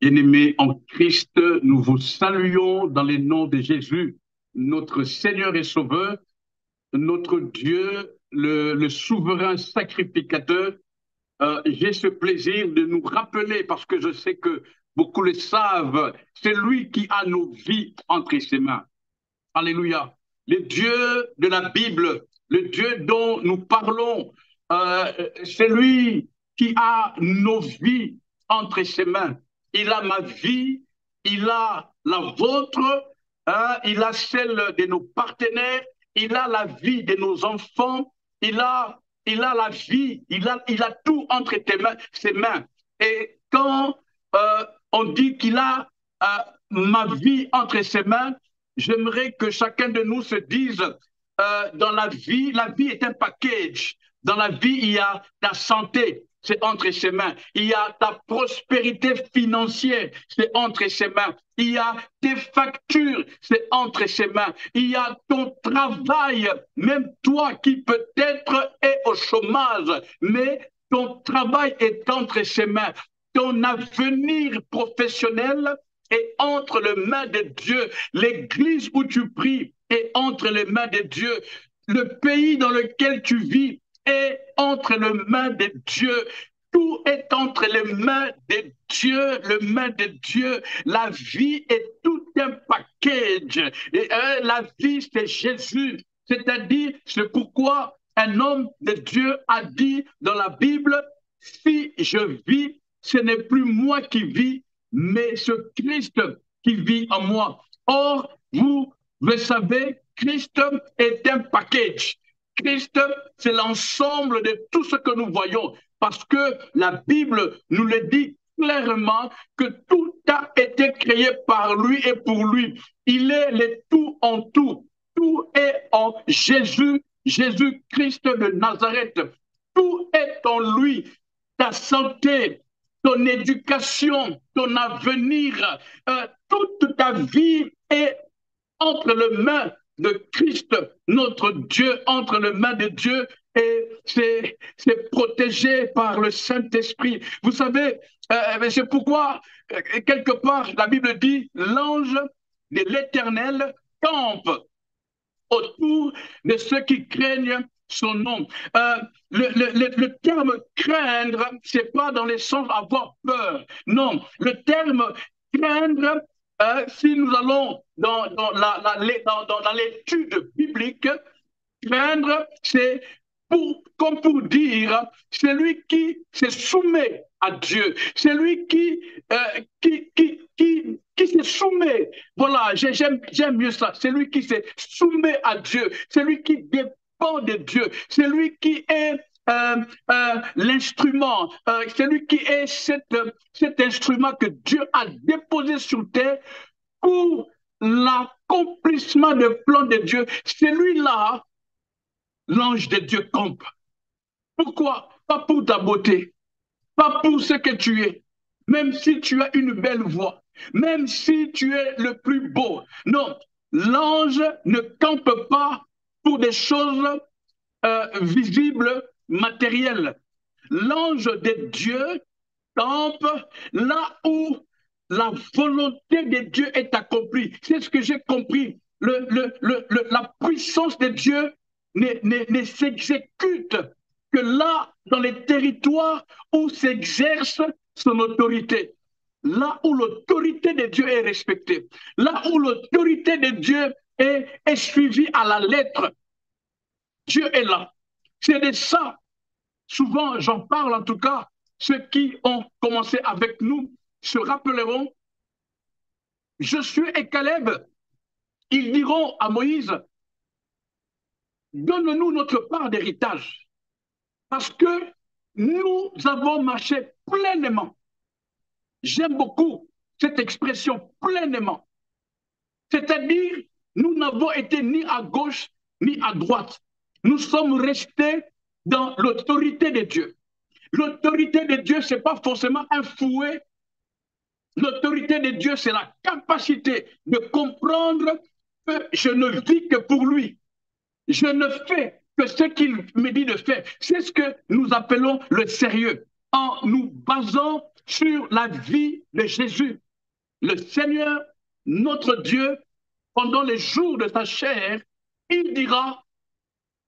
Bien-aimés en Christ, nous vous saluons dans les noms de Jésus, notre Seigneur et Sauveur, notre Dieu, le souverain sacrificateur. J'ai ce plaisir de nous rappeler, parce que je sais que beaucoup le savent, c'est lui qui a nos vies entre ses mains. Alléluia. Le Dieu de la Bible, le Dieu dont nous parlons, c'est lui qui a nos vies entre ses mains. Il a ma vie, il a la vôtre, hein, il a celle de nos partenaires, il a la vie de nos enfants, il a la vie, il a tout entre ses mains. Et quand on dit qu'il a ma vie entre ses mains, j'aimerais que chacun de nous se dise, dans la vie est un package. Dans la vie, il y a ta santé, c'est entre ses mains. Il y a ta prospérité financière, c'est entre ses mains. Il y a tes factures, c'est entre ses mains. Il y a ton travail, même toi qui peut-être es au chômage, mais ton travail est entre ses mains. Ton avenir professionnel est entre les mains de Dieu. L'église où tu pries est entre les mains de Dieu. Le pays dans lequel tu vis est entre les mains de Dieu. Tout est entre les mains de Dieu, les mains de Dieu. La vie est tout un package. Et la vie, c'est Jésus. C'est-à-dire, c'est pourquoi un homme de Dieu a dit dans la Bible, si je vis, ce n'est plus moi qui vis, mais ce Christ qui vit en moi. Or, vous le savez, Christ est un package. Christ, c'est l'ensemble de tout ce que nous voyons, parce que la Bible nous le dit clairement que tout a été créé par lui et pour lui. Il est le tout en tout. Tout est en Jésus, Jésus-Christ de Nazareth. Tout est en lui. Ta santé, ton éducation, ton avenir, toute ta vie est entre les mains de Christ, notre Dieu, entre les mains de Dieu, et c'est protégé par le Saint-Esprit. Vous savez, c'est pourquoi, quelque part, la Bible dit, l'ange de l'Éternel campe autour de ceux qui craignent son nom. Le terme craindre, c'est pas dans le sens avoir peur. Non, le terme craindre, si nous allons dans l'étude biblique, craindre, c'est comme pour dire, c'est lui qui se soumet à Dieu, c'est lui qui se soumet. Voilà, j'aime mieux ça. C'est lui qui se soumet à Dieu, c'est lui qui dépend de Dieu, c'est lui qui est l'instrument, c'est lui qui est cet instrument que Dieu a déposé sur terre pour l'accomplissement des plans de Dieu. Celui-là, l'ange de Dieu campe. Pourquoi? Pas pour ta beauté, pas pour ce que tu es, même si tu as une belle voix, même si tu es le plus beau. Non, l'ange ne campe pas pour des choses visibles, matérielles. L'ange de Dieu campe là où la volonté de Dieu est accomplie. C'est ce que j'ai compris. La puissance de Dieu ne s'exécute que là, dans les territoires où s'exerce son autorité. Là où l'autorité de Dieu est respectée. Là où l'autorité de Dieu est suivie à la lettre. Dieu est là. C'est de ça. Souvent, j'en parle en tout cas. Ceux qui ont commencé avec nous se rappelleront, Josué et Caleb, ils diront à Moïse, donne-nous notre part d'héritage, parce que nous avons marché pleinement. J'aime beaucoup cette expression pleinement. C'est-à-dire, nous n'avons été ni à gauche ni à droite. Nous sommes restés dans l'autorité de Dieu. L'autorité de Dieu, ce n'est pas forcément un fouet. L'autorité de Dieu, c'est la capacité de comprendre que je ne vis que pour lui. Je ne fais que ce qu'il me dit de faire. C'est ce que nous appelons le sérieux. en nous basant sur la vie de Jésus. Le Seigneur, notre Dieu, pendant les jours de sa chair, il dira,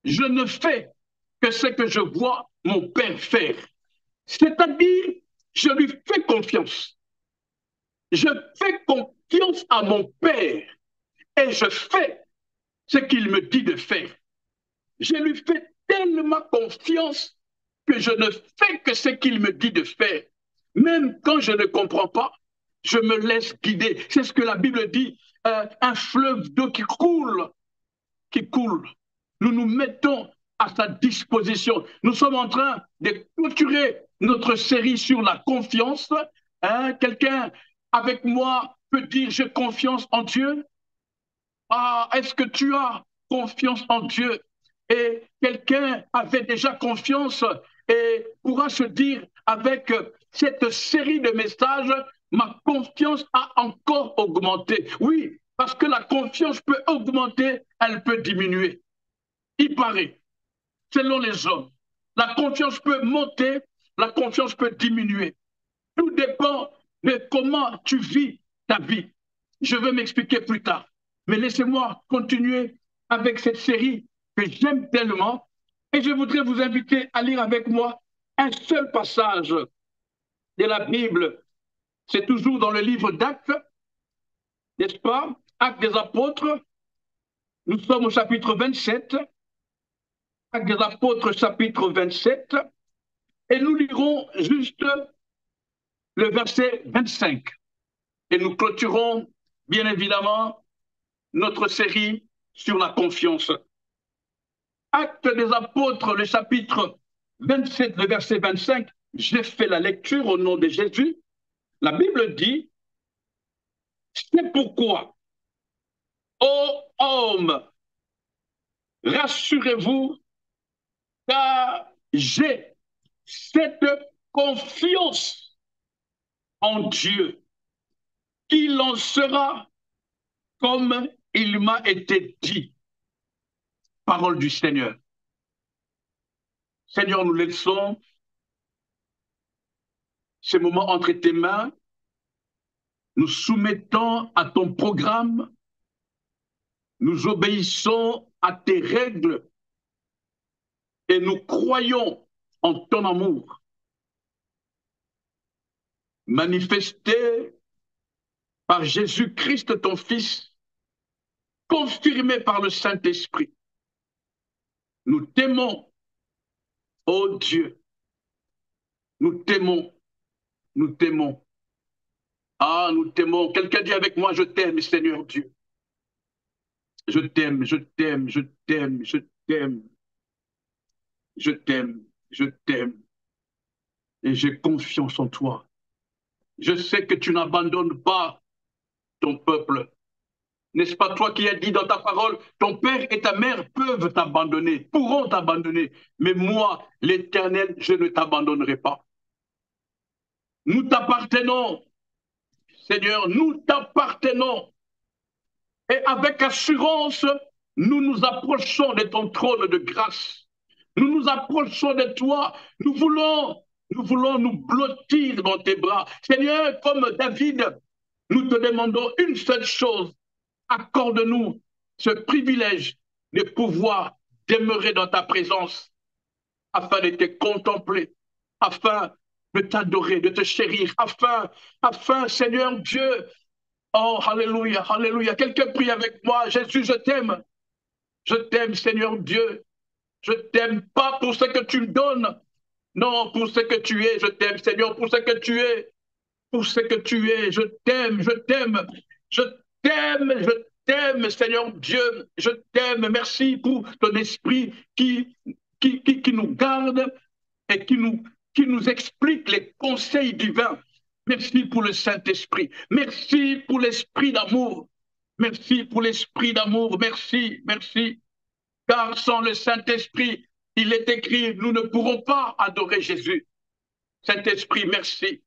je ne fais que ce que je vois mon Père faire. C'est-à-dire, je lui fais confiance. Je fais confiance à mon Père et je fais ce qu'il me dit de faire. Je lui fais tellement confiance que je ne fais que ce qu'il me dit de faire. Même quand je ne comprends pas, je me laisse guider. C'est ce que la Bible dit, un fleuve d'eau qui coule, qui coule. Nous nous mettons à sa disposition. Nous sommes en train de clôturer notre série sur la confiance. Quelqu'un avec moi peut dire j'ai confiance en Dieu. Ah, est-ce que tu as confiance en Dieu? Et quelqu'un avait déjà confiance et pourra se dire avec cette série de messages, ma confiance a encore augmenté. Oui, parce que la confiance peut augmenter, elle peut diminuer. Il paraît, selon les hommes. La confiance peut monter, la confiance peut diminuer. Tout dépend de comment tu vis ta vie. Je vais m'expliquer plus tard. Mais laissez-moi continuer avec cette série que j'aime tellement. Et je voudrais vous inviter à lire avec moi un seul passage de la Bible. C'est toujours dans le livre d'Actes, n'est-ce pas? Actes des Apôtres. Nous sommes au chapitre 27. Actes des Apôtres, chapitre 27. Et nous lirons juste le verset 25. Et nous clôturons, bien évidemment, notre série sur la confiance. Actes des Apôtres, le chapitre 27, le verset 25, j'ai fait la lecture au nom de Jésus. La Bible dit, c'est pourquoi, ô hommes, rassurez-vous, car j'ai cette confiance en Dieu, qu'il en sera comme il m'a été dit. Parole du Seigneur. Seigneur, nous laissons ces moments entre tes mains, nous soumettons à ton programme, nous obéissons à tes règles et nous croyons en ton amour, manifesté par Jésus-Christ, ton Fils, confirmé par le Saint-Esprit. Nous t'aimons, ô Dieu, nous t'aimons, nous t'aimons. Ah, nous t'aimons. Quelqu'un dit avec moi, je t'aime, Seigneur Dieu. Je t'aime, je t'aime, je t'aime, je t'aime, je t'aime, je t'aime. Et j'ai confiance en toi. Je sais que tu n'abandonnes pas ton peuple. N'est-ce pas toi qui as dit dans ta parole, ton père et ta mère peuvent t'abandonner, pourront t'abandonner, mais moi, l'Éternel, je ne t'abandonnerai pas. Nous t'appartenons, Seigneur, nous t'appartenons. Et avec assurance, nous nous approchons de ton trône de grâce. Nous nous approchons de toi. Nous voulons nous blottir dans tes bras. Seigneur, comme David, nous te demandons une seule chose. Accorde-nous ce privilège de pouvoir demeurer dans ta présence afin de te contempler, afin de t'adorer, de te chérir, afin, Seigneur Dieu, oh, alléluia, alléluia. Quelqu'un prie avec moi, Jésus, je t'aime, Seigneur Dieu, je t'aime pas pour ce que tu me donnes, non, pour ce que tu es, je t'aime, Seigneur, pour ce que tu es, pour ce que tu es, je t'aime, je t'aime, je t'aime, je t'aime, Seigneur Dieu, je t'aime. Merci pour ton esprit qui nous garde et qui nous explique les conseils divins. Merci pour le Saint-Esprit. Merci pour l'esprit d'amour. Merci pour l'esprit d'amour. Merci, merci. Car sans le Saint-Esprit, il est écrit, nous ne pourrons pas adorer Jésus. Saint-Esprit, merci.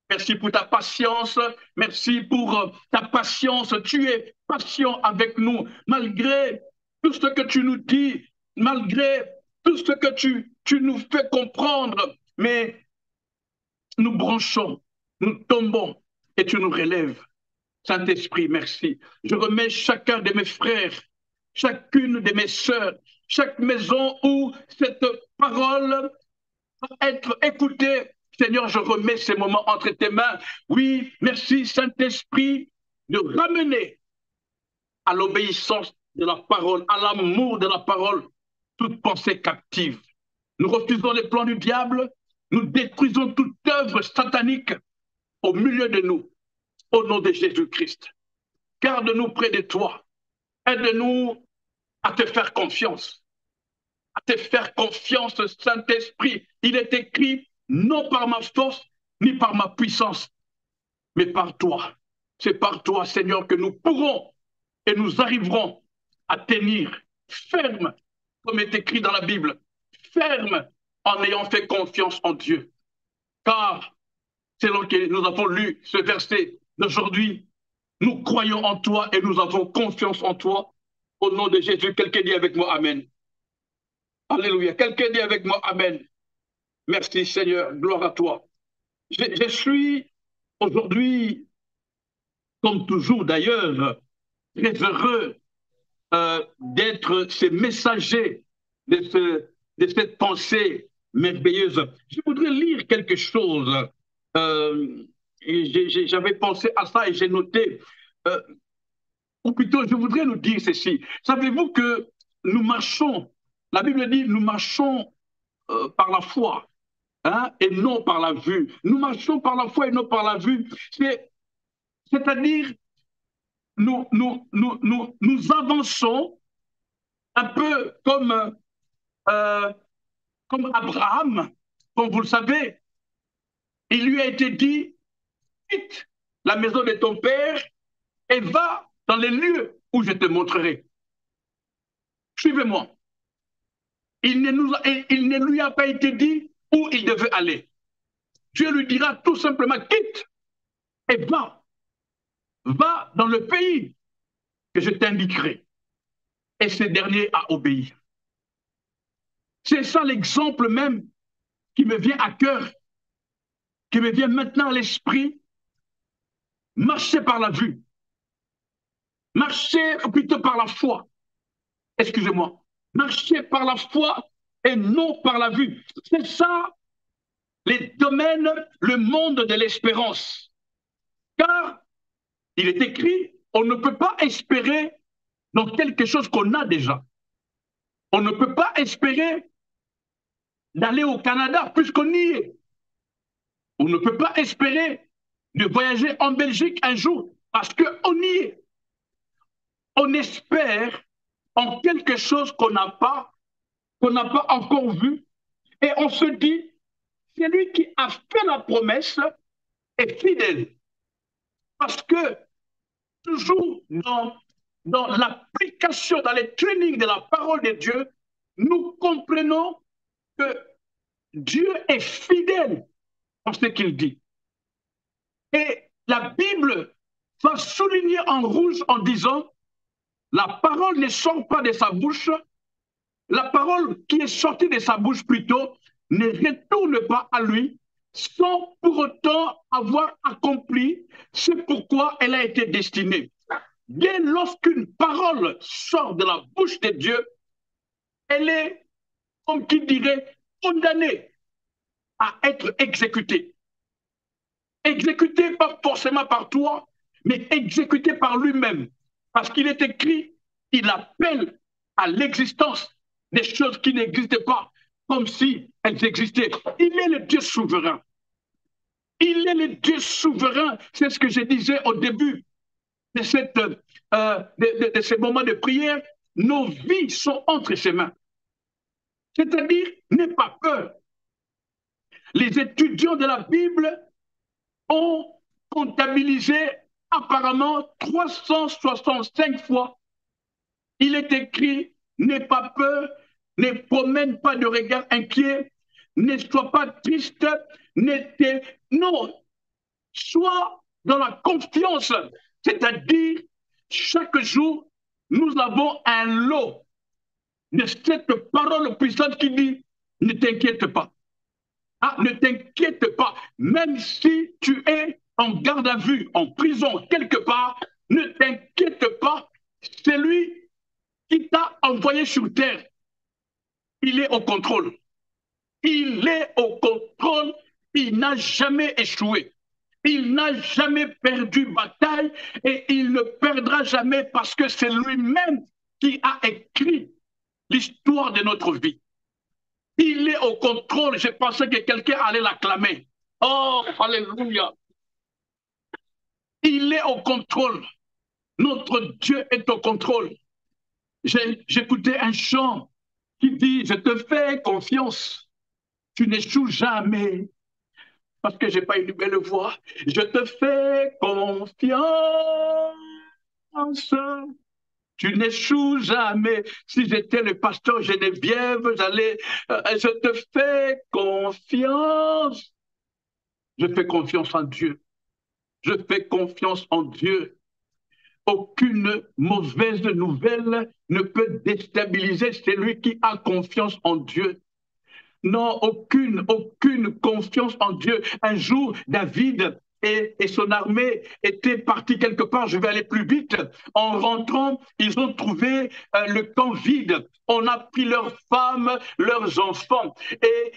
Merci pour ta patience. Merci pour ta patience. Tu es patient avec nous, malgré tout ce que tu nous dis, malgré tout ce que tu nous fais comprendre. Mais nous branchons, nous tombons et tu nous relèves. Saint-Esprit, merci. Je remets chacun de mes frères, chacune de mes sœurs, chaque maison où cette parole va être écoutée. Seigneur, je remets ces moments entre tes mains. Oui, merci Saint-Esprit de ramener à l'obéissance de la parole, à l'amour de la parole, toute pensée captive. Nous refusons les plans du diable, nous détruisons toute œuvre satanique au milieu de nous, au nom de Jésus-Christ. Garde-nous près de toi, aide-nous à te faire confiance, à te faire confiance, Saint-Esprit. Il est écrit, non par ma force, ni par ma puissance, mais par toi. C'est par toi, Seigneur, que nous pourrons et nous arriverons à tenir ferme, comme est écrit dans la Bible, ferme en ayant fait confiance en Dieu. Car, selon que nous avons lu ce verset d'aujourd'hui, nous croyons en toi et nous avons confiance en toi. Au nom de Jésus, quelqu'un dit avec moi Amen. Alléluia. Quelqu'un dit avec moi Amen. Merci Seigneur, gloire à toi. Je suis aujourd'hui, comme toujours d'ailleurs, très heureux d'être ces messagers de cette pensée merveilleuse. Je voudrais lire quelque chose. J'avais pensé à ça et j'ai noté. Euh, ou plutôt, je voudrais nous dire ceci. Savez-vous que nous marchons, la Bible dit, nous marchons par la foi, hein, et non par la vue. Nous marchons par la foi et non par la vue. C'est-à-dire, nous avançons un peu euh, comme Abraham, comme vous le savez. Il lui a été dit, quitte la maison de ton père et va dans les lieux où je te montrerai. Suivez-moi. Il ne lui a pas été dit où il devait aller. Dieu lui dira tout simplement, quitte et va. Va dans le pays que je t'indiquerai. Et ce dernier a obéi. C'est ça l'exemple même qui me vient à cœur, qui me vient maintenant à l'esprit. Marcher par la vue. Marcher plutôt par la foi. Excusez-moi. Marcher par la foi et non par la vue. C'est ça les domaines, le monde de l'espérance. Car il est écrit, on ne peut pas espérer dans quelque chose qu'on a déjà. On ne peut pas espérer d'aller au Canada puisqu'on y est. On ne peut pas espérer de voyager en Belgique un jour parce qu'on y est. On espère en quelque chose qu'on n'a pas encore vu, et on se dit, c'est lui qui a fait la promesse est fidèle. Parce que toujours dans l'application, dans les trainings de la parole de Dieu, nous comprenons que Dieu est fidèle en ce qu'il dit. Et la Bible va souligner en rouge en disant, la parole ne sort pas de sa bouche, la parole qui est sortie de sa bouche plutôt ne retourne pas à lui sans pour autant avoir accompli ce pourquoi elle a été destinée. Dès lorsqu'une parole sort de la bouche de Dieu, elle est, comme qui dirait, condamnée à être exécutée. Exécutée pas forcément par toi, mais exécutée par lui-même. Parce qu'il est écrit, il appelle à l'existence des choses qui n'existent pas, comme si elles existaient. Il est le Dieu souverain. Il est le Dieu souverain. C'est ce que je disais au début de ces moments de prière. Nos vies sont entre ses mains. C'est-à-dire, n'aie pas peur. Les étudiants de la Bible ont comptabilisé apparemment 365 fois. Il est écrit, n'aie pas peur, ne promène pas de regard inquiet, ne sois pas triste, non, sois dans la confiance, c'est-à-dire chaque jour, nous avons un lot de cette parole puissante qui dit, ne t'inquiète pas. Ah, ne t'inquiète pas, même si tu es en garde à vue, en prison, quelque part, ne t'inquiète pas, c'est lui qui t'a envoyé sur terre. Il est au contrôle. Il est au contrôle. Il n'a jamais échoué. Il n'a jamais perdu bataille et il ne perdra jamais parce que c'est lui-même qui a écrit l'histoire de notre vie. Il est au contrôle. Je pensais que quelqu'un allait l'acclamer. Oh, alléluia. Il est au contrôle. Notre Dieu est au contrôle. J'écoutais un chant qui dit, je te fais confiance. Tu n'échoues jamais. Parce que je n'ai pas une belle voix. Je te fais confiance. Tu n'échoues jamais. Si j'étais le pasteur Geneviève, je te fais confiance. Je fais confiance en Dieu. Je fais confiance en Dieu. Aucune mauvaise nouvelle ne peut déstabiliser celui qui a confiance en Dieu. Non, aucune confiance en Dieu. Un jour, David et son armée étaient partis quelque part, je vais aller plus vite. En rentrant, ils ont trouvé le camp vide. On a pris leurs femmes, leurs enfants. Et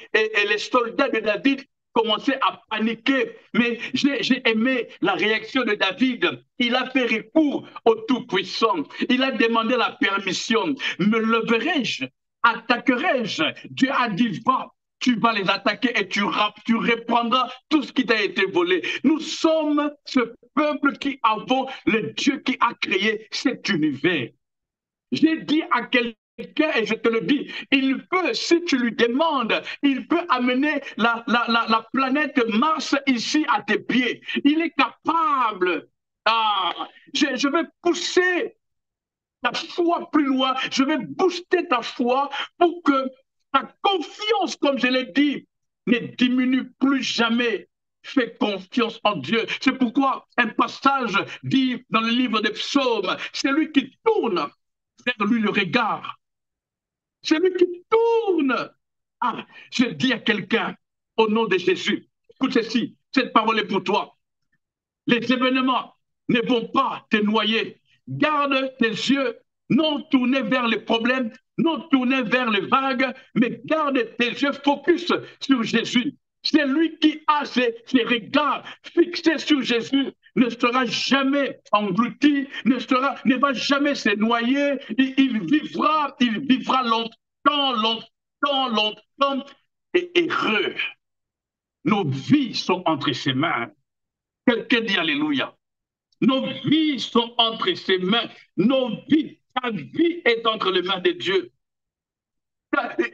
les soldats de David commençaient à paniquer. Mais j'ai aimé la réaction de David. Il a fait recours au Tout-Puissant. Il a demandé la permission. Me leverai-je? Attaquerai-je? Dieu a dit, va, tu vas les attaquer et tu reprendras tout ce qui t'a été volé. Nous sommes ce peuple qui avons le Dieu qui a créé cet univers. J'ai dit à quelqu'un, et je te le dis, il peut, si tu lui demandes, il peut amener la planète Mars ici à tes pieds. Il est capable. Ah, je vais pousser ta foi plus loin, je vais booster ta foi pour que ta confiance, comme je l'ai dit, ne diminue plus jamais. Fais confiance en Dieu. C'est pourquoi un passage dit dans le livre des psaumes, c'est lui qui tourne vers lui le regard. C'est lui qui tourne. Ah, je dis à quelqu'un, au nom de Jésus, écoute ceci, cette parole est pour toi. Les événements ne vont pas te noyer. Garde tes yeux non tournés vers les problèmes, non tournés vers les vagues, mais garde tes yeux focus sur Jésus. C'est lui qui a ses regards fixés sur Jésus, ne sera jamais englouti, ne va jamais se noyer. Il vivra longtemps et heureux. Nos vies sont entre ses mains. Quelqu'un dit Alléluia. Nos vies sont entre ses mains. Nos vies, ta vie est entre les mains de Dieu.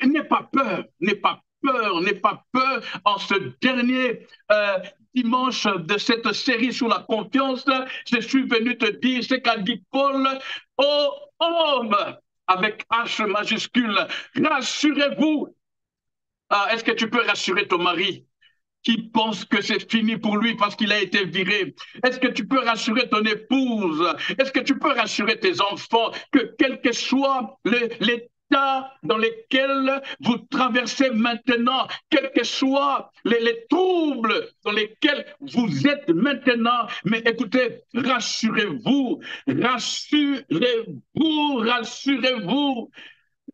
N'aie pas peur, n'aie pas peur, n'aie pas peur en ce dernier dimanche de cette série sur la confiance. Je suis venu te dire ce qu'a dit Paul. Ô homme, avec H majuscule, rassurez-vous. Ah, est-ce que tu peux rassurer ton mari qui pense que c'est fini pour lui parce qu'il a été viré? Est-ce que tu peux rassurer ton épouse? Est-ce que tu peux rassurer tes enfants que quel que soit l'état dans lequel vous traversez maintenant, quels que soient les troubles dans lesquels vous êtes maintenant, mais écoutez, rassurez-vous, rassurez-vous, rassurez-vous,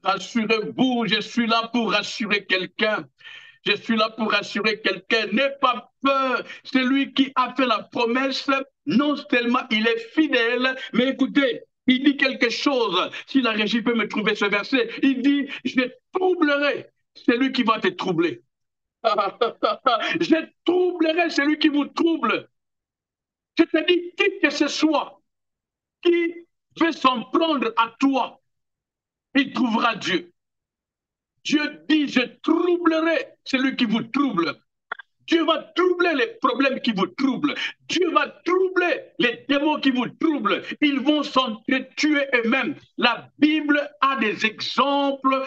rassurez-vous, je suis là pour rassurer quelqu'un. Je suis là pour rassurer quelqu'un. N'aie pas peur. C'est lui qui a fait la promesse. Non seulement il est fidèle, mais écoutez, il dit quelque chose. Si la régie peut me trouver ce verset, il dit, je troublerai celui qui va te troubler. Je troublerai celui qui vous trouble. C'est-à-dire, qui que ce soit, qui veut s'en prendre à toi, il trouvera Dieu. Dieu dit, je troublerai celui qui vous trouble. Dieu va troubler les problèmes qui vous troublent. Dieu va troubler les démons qui vous troublent. Ils vont s'entretuer eux-mêmes. La Bible a des exemples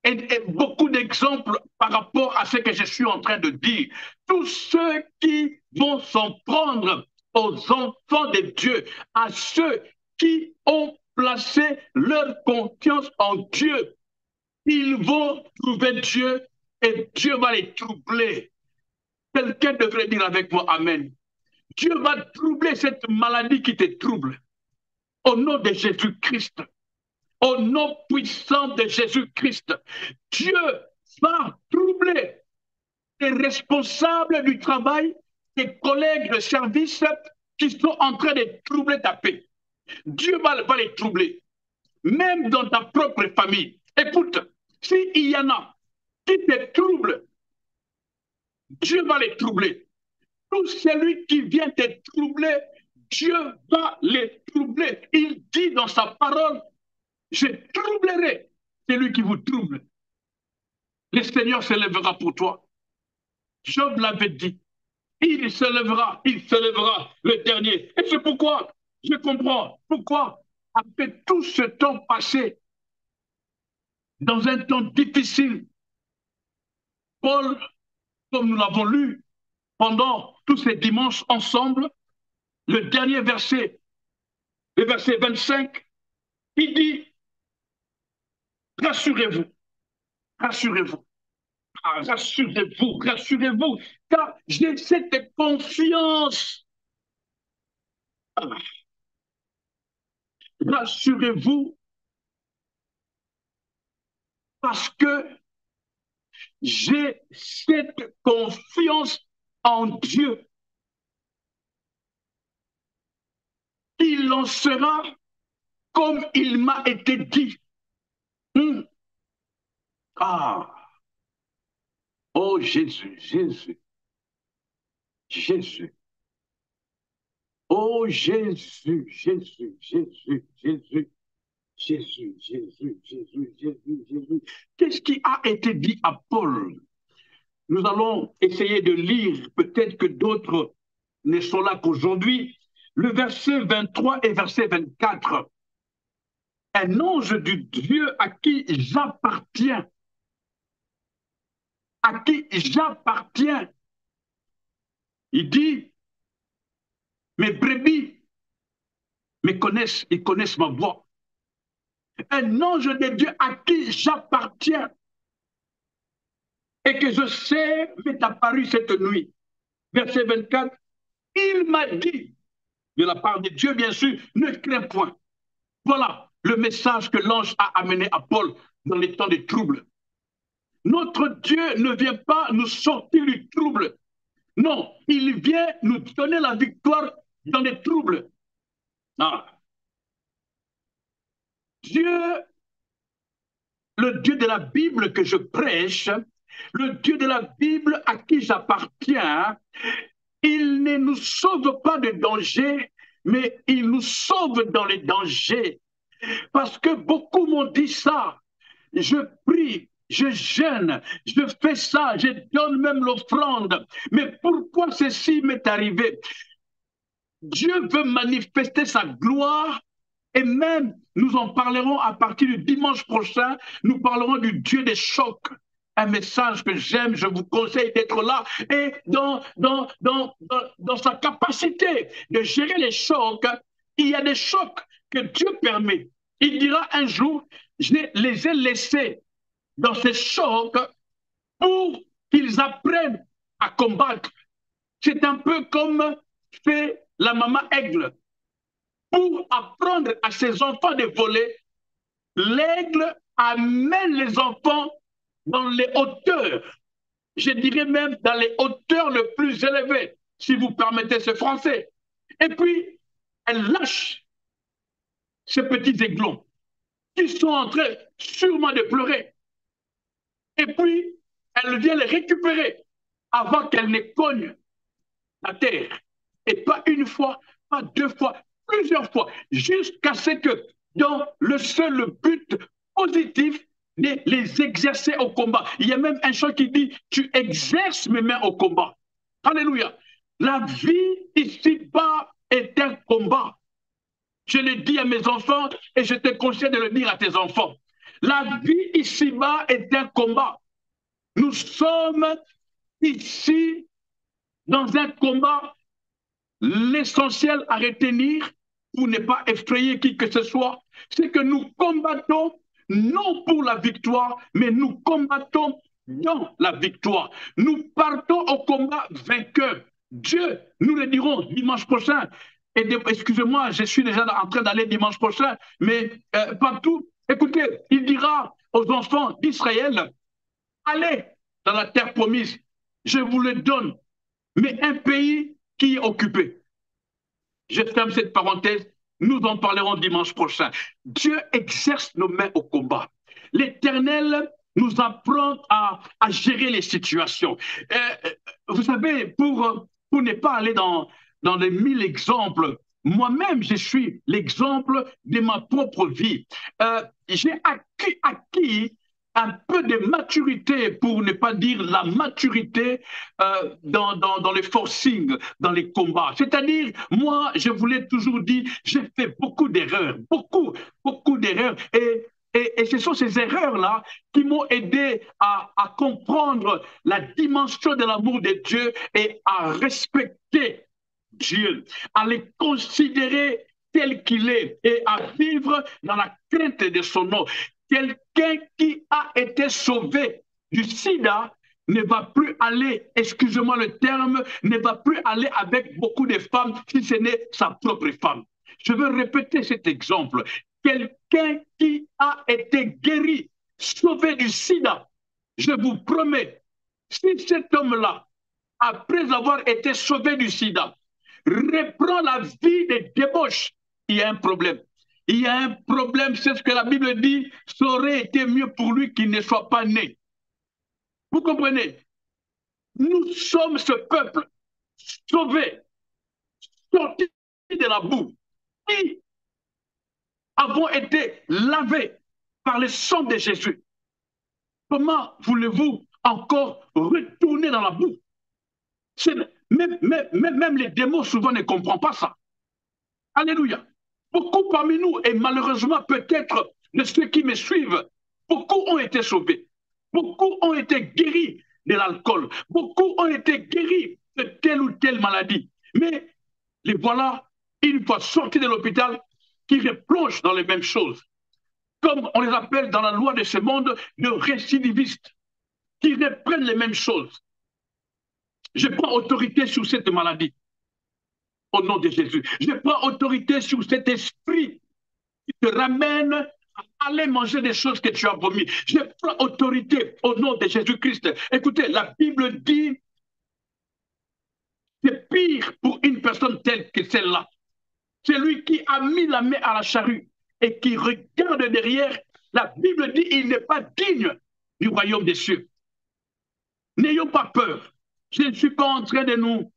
et beaucoup d'exemples par rapport à ce que je suis en train de dire. Tous ceux qui vont s'en prendre aux enfants de Dieu, à ceux qui ont placé leur confiance en Dieu, ils vont trouver Dieu et Dieu va les troubler. Quelqu'un devrait dire avec moi Amen. Dieu va troubler cette maladie qui te trouble. Au nom de Jésus-Christ, au nom puissant de Jésus-Christ, Dieu va troubler les responsables du travail, tes collègues de service qui sont en train de troubler ta paix. Dieu va les troubler, même dans ta propre famille. Écoute, s'il y en a qui te troublent, Dieu va les troubler. Tout celui qui vient te troubler, Dieu va les troubler. Il dit dans sa parole, je troublerai celui qui vous trouble. Le Seigneur se lèvera pour toi. Job l'avait dit. Il se lèvera le dernier. Et c'est pourquoi je comprends pourquoi, après tout ce temps passé, dans un temps difficile, Paul, comme nous l'avons lu pendant tous ces dimanches ensemble, le dernier verset, le verset 25, il dit, rassurez-vous, rassurez-vous. Ah, rassurez-vous, rassurez-vous, car j'ai cette confiance. Ah, rassurez-vous, parce que j'ai cette confiance en Dieu. Il en sera comme il m'a été dit. Ah, oh Jésus, Jésus, Jésus. Oh Jésus, Jésus, Jésus, Jésus. Jésus, Jésus, Jésus, Jésus, Jésus. Qu'est-ce qui a été dit à Paul? Nous allons essayer de lire, peut-être que d'autres ne sont là qu'aujourd'hui, le verset 23 et verset 24. Un ange du Dieu à qui j'appartiens, il dit, mes brebis me connaissent, ils connaissent ma voix. Un ange de Dieu à qui j'appartiens et que je sais m'est apparu cette nuit. Verset 24, il m'a dit, de la part de Dieu bien sûr, ne crains point. Voilà le message que l'ange a amené à Paul dans les temps de trouble. Notre Dieu ne vient pas nous sortir du trouble. Non, il vient nous donner la victoire dans les troubles. Ah. Dieu, le Dieu de la Bible que je prêche, le Dieu de la Bible à qui j'appartiens, il ne nous sauve pas de danger, mais il nous sauve dans les dangers. Parce que beaucoup m'ont dit ça. Je prie, je jeûne, je fais ça, je donne même l'offrande. Mais pourquoi ceci m'est arrivé? Dieu veut manifester sa gloire et même nous en parlerons à partir du dimanche prochain, nous parlerons du Dieu des chocs. Un message que j'aime, je vous conseille d'être là et dans sa capacité de gérer les chocs, il y a des chocs que Dieu permet. Il dira un jour, je les ai laissés dans ces chocs pour qu'ils apprennent à combattre. C'est un peu comme fait la maman aigle. Pour apprendre à ses enfants de voler, l'aigle amène les enfants dans les hauteurs. Je dirais même dans les hauteurs les plus élevées, si vous permettez ce français. Et puis, elle lâche ces petits aiglons qui sont en train sûrement de pleurer. Et puis, elle vient les récupérer avant qu'elles ne cognent la terre. Et pas une fois, pas deux fois, plusieurs fois, jusqu'à ce que dans le seul but positif de les exercer au combat. Il y a même un chant qui dit, tu exerces mes mains au combat. Alléluia. La vie ici-bas est un combat. Je le dis à mes enfants et je te conseille de le dire à tes enfants. La vie ici-bas est un combat. Nous sommes ici dans un combat. L'essentiel à retenir pour ne pas effrayer qui que ce soit, c'est que nous combattons non pour la victoire, mais nous combattons dans la victoire. Nous partons au combat vainqueur. Dieu, nous le dirons dimanche prochain. Et excusez-moi, je suis déjà en train d'aller dimanche prochain, mais partout, écoutez, il dira aux enfants d'Israël, allez dans la terre promise, je vous le donne, mais un pays qui est occupé. Je ferme cette parenthèse, nous en parlerons dimanche prochain. Dieu exerce nos mains au combat. L'Éternel nous apprend à gérer les situations. Vous savez, pour ne pas aller dans les 1000 exemples, moi-même, je suis l'exemple de ma propre vie. J'ai acquis un peu de maturité, pour ne pas dire la maturité, dans les forcing, dans les combats. C'est-à-dire, moi, je vous l'ai toujours dit, j'ai fait beaucoup d'erreurs, beaucoup d'erreurs. Et ce sont ces erreurs-là qui m'ont aidé à comprendre la dimension de l'amour de Dieu et à respecter Dieu, à les considérer tel qu'il est et à vivre dans la crainte de son nom. Quelqu'un qui a été sauvé du sida ne va plus aller, excusez-moi le terme, ne va plus aller avec beaucoup de femmes si ce n'est sa propre femme. Je veux répéter cet exemple. Quelqu'un qui a été guéri, sauvé du sida, je vous promets, si cet homme-là, après avoir été sauvé du sida, reprend la vie des débauches, il y a un problème. Il y a un problème, c'est ce que la Bible dit, ça aurait été mieux pour lui qu'il ne soit pas né. Vous comprenez? Nous sommes ce peuple sauvé, sorti de la boue, qui avons été lavés par le sang de Jésus. Comment voulez-vous encore retourner dans la boue? Même les démons souvent ne comprennent pas ça. Alléluia. Beaucoup parmi nous, et malheureusement peut-être de ceux qui me suivent, beaucoup ont été sauvés. Beaucoup ont été guéris de l'alcool. Beaucoup ont été guéris de telle ou telle maladie. Mais les voilà, une fois sortis de l'hôpital, qui replongent dans les mêmes choses. Comme on les appelle dans la loi de ce monde, de récidivistes, qui reprennent les mêmes choses. Je prends autorité sur cette maladie. Au nom de Jésus. Je prends autorité sur cet esprit qui te ramène à aller manger des choses que tu as vomi. Je prends autorité au nom de Jésus-Christ. Écoutez, la Bible dit c'est pire pour une personne telle que celle-là. Celui qui a mis la main à la charrue et qui regarde derrière, la Bible dit il n'est pas digne du royaume des cieux. N'ayons pas peur. Je ne suis pas en train de nous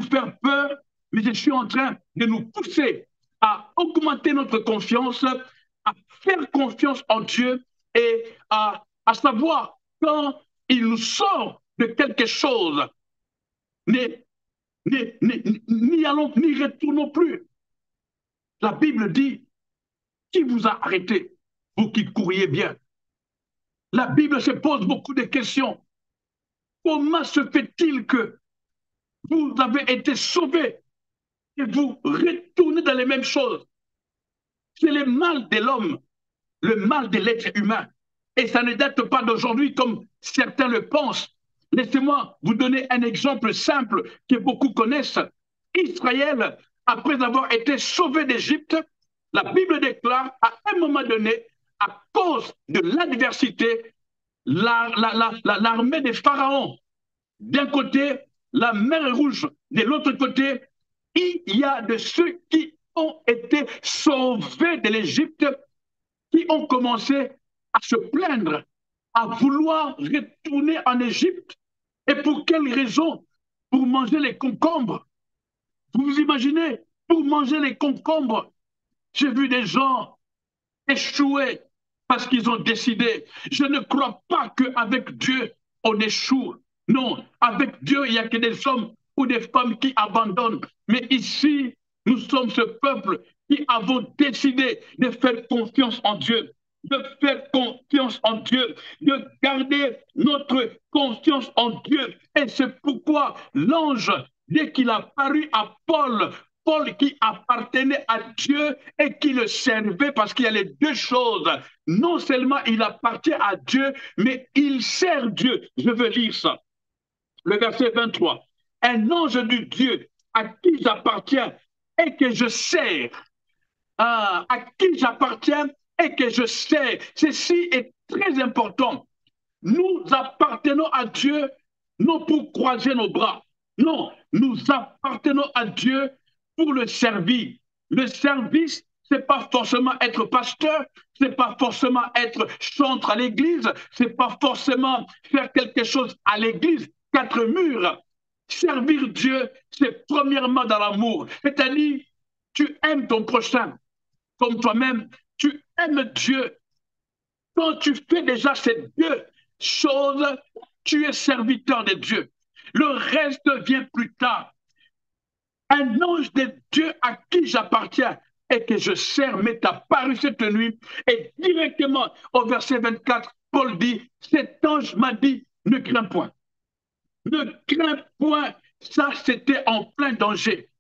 faire peur, mais je suis en train de nous pousser à augmenter notre confiance, à faire confiance en Dieu et à savoir quand il nous sort de quelque chose, n'y allons, n'y retournons plus. La Bible dit, qui vous a arrêté, vous qui courriez bien? La Bible se pose beaucoup de questions. Comment se fait-il que vous avez été sauvés et vous retournez dans les mêmes choses? C'est le mal de l'homme, le mal de l'être humain. Et ça ne date pas d'aujourd'hui comme certains le pensent. Laissez-moi vous donner un exemple simple que beaucoup connaissent. Israël, après avoir été sauvé d'Égypte, la Bible déclare à un moment donné, à cause de l'adversité, l'armée des pharaons, d'un côté, la mer Rouge, de l'autre côté, il y a de ceux qui ont été sauvés de l'Égypte, qui ont commencé à se plaindre, à vouloir retourner en Égypte. Et pour quelle raison? Pour manger les concombres. Vous vous imaginez? Pour manger les concombres. J'ai vu des gens échouer parce qu'ils ont décidé. Je ne crois pas qu'avec Dieu, on échoue. Non, avec Dieu, il n'y a que des hommes ou des femmes qui abandonnent. Mais ici, nous sommes ce peuple qui avons décidé de faire confiance en Dieu, de faire confiance en Dieu, de garder notre confiance en Dieu. Et c'est pourquoi l'ange, dès qu'il a paru à Paul, Paul qui appartenait à Dieu et qui le servait parce qu'il y a les deux choses. Non seulement il appartient à Dieu, mais il sert Dieu. Je veux lire ça. Le verset 23. Un ange du Dieu à qui j'appartiens et que je sers, à qui j'appartiens et que je sers. Ceci est très important. Nous appartenons à Dieu non pour croiser nos bras. Non, nous appartenons à Dieu pour le servir. Le service, c'est pas forcément être pasteur, c'est pas forcément être chantre à l'église, c'est pas forcément faire quelque chose à l'église, quatre murs. Servir Dieu, c'est premièrement dans l'amour. C'est-à-dire, tu aimes ton prochain comme toi-même, tu aimes Dieu. Quand tu fais déjà ces deux choses, tu es serviteur de Dieu. Le reste vient plus tard. Un ange de Dieu à qui j'appartiens et que je sers m'est apparu cette nuit. Et directement au verset 24, Paul dit, cet ange m'a dit, ne crains point. Ne crains point. Ça, c'était en plein danger.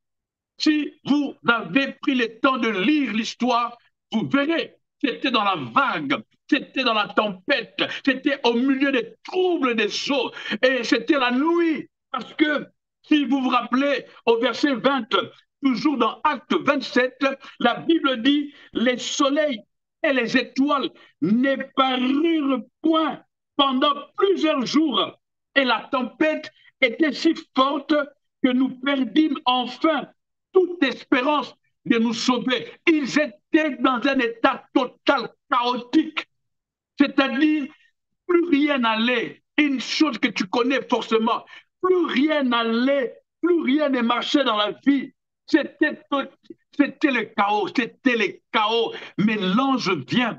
Si vous avez pris le temps de lire l'histoire, vous verrez, c'était dans la vague, c'était dans la tempête, c'était au milieu des troubles des eaux, et c'était la nuit, parce que si vous vous rappelez au verset 20, toujours dans Acte 27, la Bible dit, les soleils et les étoiles n'éparurent point pendant plusieurs jours, et la tempête était si forte que nous perdîmes enfin toute espérance de nous sauver. Ils étaient dans un état total chaotique, c'est-à-dire plus rien n'allait. Une chose que tu connais forcément, plus rien n'allait, plus rien ne marchait dans la vie. C'était le chaos, c'était le chaos. Mais l'ange vient,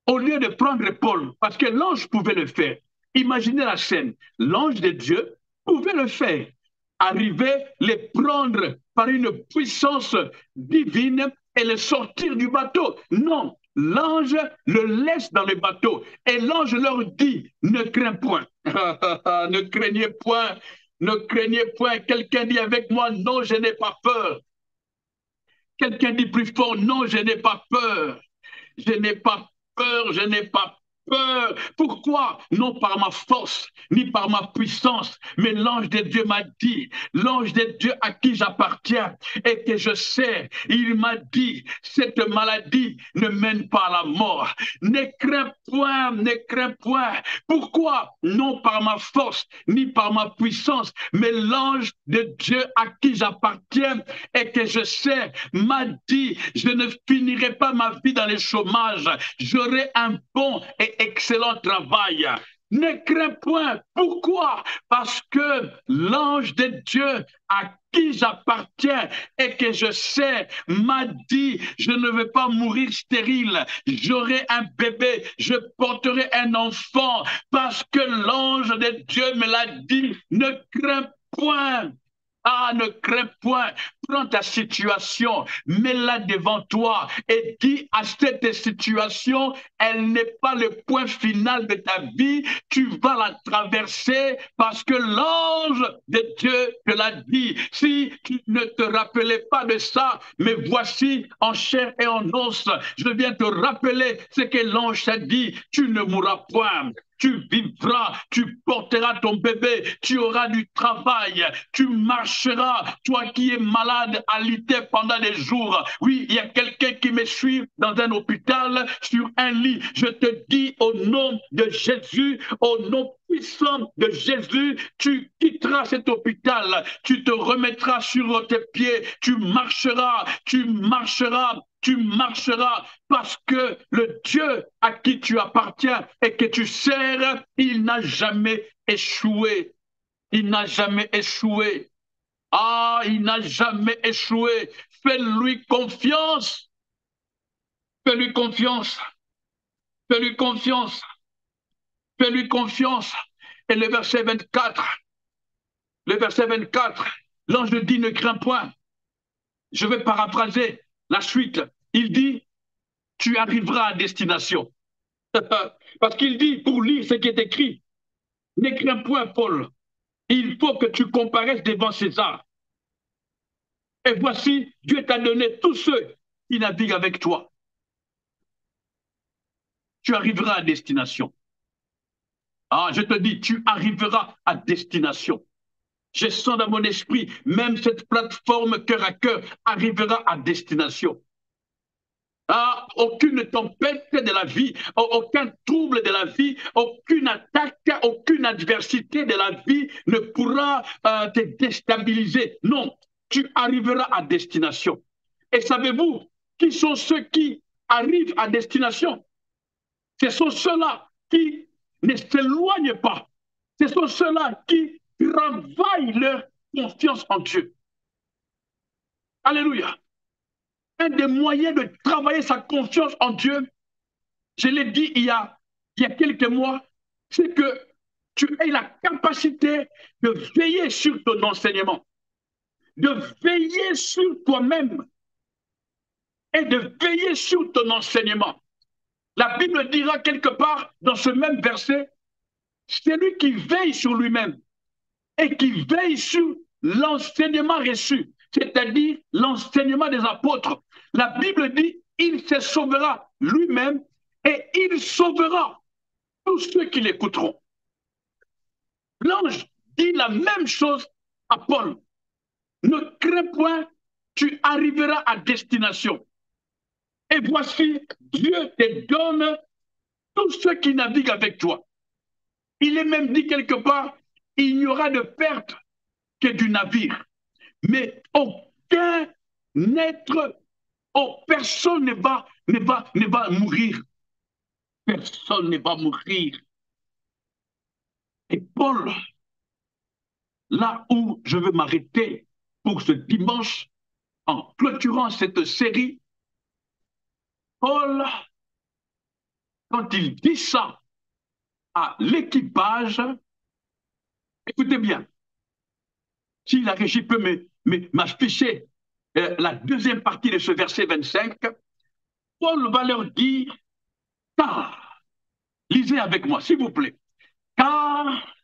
au lieu de prendre Paul, parce que l'ange pouvait le faire. Imaginez la scène, l'ange de Dieu pouvait le faire. Arriver, les prendre par une puissance divine et les sortir du bateau. Non, l'ange le laisse dans le bateau et l'ange leur dit, ne crains point, ne craignez point, ne craignez point. Quelqu'un dit avec moi, non, je n'ai pas peur. Quelqu'un dit plus fort, non, je n'ai pas peur. Je n'ai pas peur, je n'ai pas peur. Pourquoi? Non par ma force, ni par ma puissance, mais l'ange de Dieu m'a dit, l'ange de Dieu à qui j'appartiens et que je sais, il m'a dit, cette maladie ne mène pas à la mort. Ne crains point, ne crains point. Pourquoi? Non par ma force, ni par ma puissance, mais l'ange de Dieu à qui j'appartiens et que je sais m'a dit, je ne finirai pas ma vie dans le chômage, j'aurai un bon et excellent travail. Ne crains point. Pourquoi? Parce que l'ange de Dieu à qui j'appartiens et que je sais m'a dit, je ne vais pas mourir stérile, j'aurai un bébé, je porterai un enfant, parce que l'ange de Dieu me l'a dit, ne crains point. Ah, ne crains point, prends ta situation, mets-la devant toi et dis à cette situation, elle n'est pas le point final de ta vie, tu vas la traverser parce que l'ange de Dieu te l'a dit. Si tu ne te rappelais pas de ça, mais voici en chair et en os, je viens te rappeler ce que l'ange t'a dit, tu ne mourras point. Tu vivras, tu porteras ton bébé, tu auras du travail, tu marcheras, toi qui es malade, alité pendant des jours. Oui, il y a quelqu'un qui me suit dans un hôpital, sur un lit. Je te dis au nom de Jésus, au nom puissant de Jésus, tu quitteras cet hôpital, tu te remettras sur tes pieds, tu marcheras, tu marcheras, tu marcheras parce que le Dieu à qui tu appartiens et que tu sers, il n'a jamais échoué. Il n'a jamais échoué. Ah, il n'a jamais échoué. Fais-lui confiance. Fais-lui confiance. Fais-lui confiance. Fais-lui confiance. Et le verset 24, l'ange dit ne crains point. Je vais paraphraser la suite. Il dit, tu arriveras à destination. Parce qu'il dit, pour lire ce qui est écrit, ne crains point, Paul. Il faut que tu comparaisses devant César. Et voici, Dieu t'a donné tous ceux qui naviguent avec toi. Tu arriveras à destination. Ah, je te dis, tu arriveras à destination. Je sens dans mon esprit, même cette plateforme cœur à cœur arrivera à destination. Ah, aucune tempête de la vie, aucun trouble de la vie, aucune attaque, aucune adversité de la vie ne pourra te déstabiliser. Non, tu arriveras à destination. Et savez-vous qui sont ceux qui arrivent à destination? Ce sont ceux-là qui ne s'éloignent pas. Ce sont ceux-là qui travaillent leur confiance en Dieu. Alléluia. Un des moyens de travailler sa confiance en Dieu, je l'ai dit il y a quelques mois, c'est que tu aies la capacité de veiller sur ton enseignement, de veiller sur toi-même et de veiller sur ton enseignement. La Bible dira quelque part dans ce même verset, celui qui veille sur lui-même et qui veille sur l'enseignement reçu, c'est-à-dire l'enseignement des apôtres. La Bible dit, il se sauvera lui-même et il sauvera tous ceux qui l'écouteront. L'ange dit la même chose à Paul. Ne crains point, tu arriveras à destination. Et voici, Dieu te donne tous ceux qui naviguent avec toi. Il est même dit quelque part, il n'y aura de perte que du navire. Mais aucun être, personne ne va mourir. Personne ne va mourir. Et Paul, là où je veux m'arrêter pour ce dimanche, en clôturant cette série, Paul, quand il dit ça à l'équipage, écoutez bien, si la régie peut m'afficher la deuxième partie de ce verset 25, Paul va leur dire, car, lisez avec moi, s'il vous plaît, car,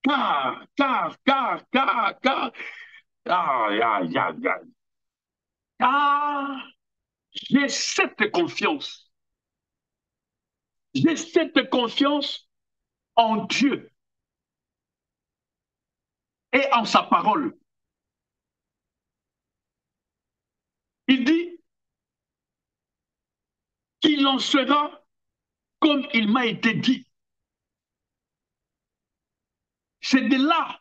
car, j'ai cette confiance en Dieu et en sa parole. Il dit qu'il en sera comme il m'a été dit. C'est de là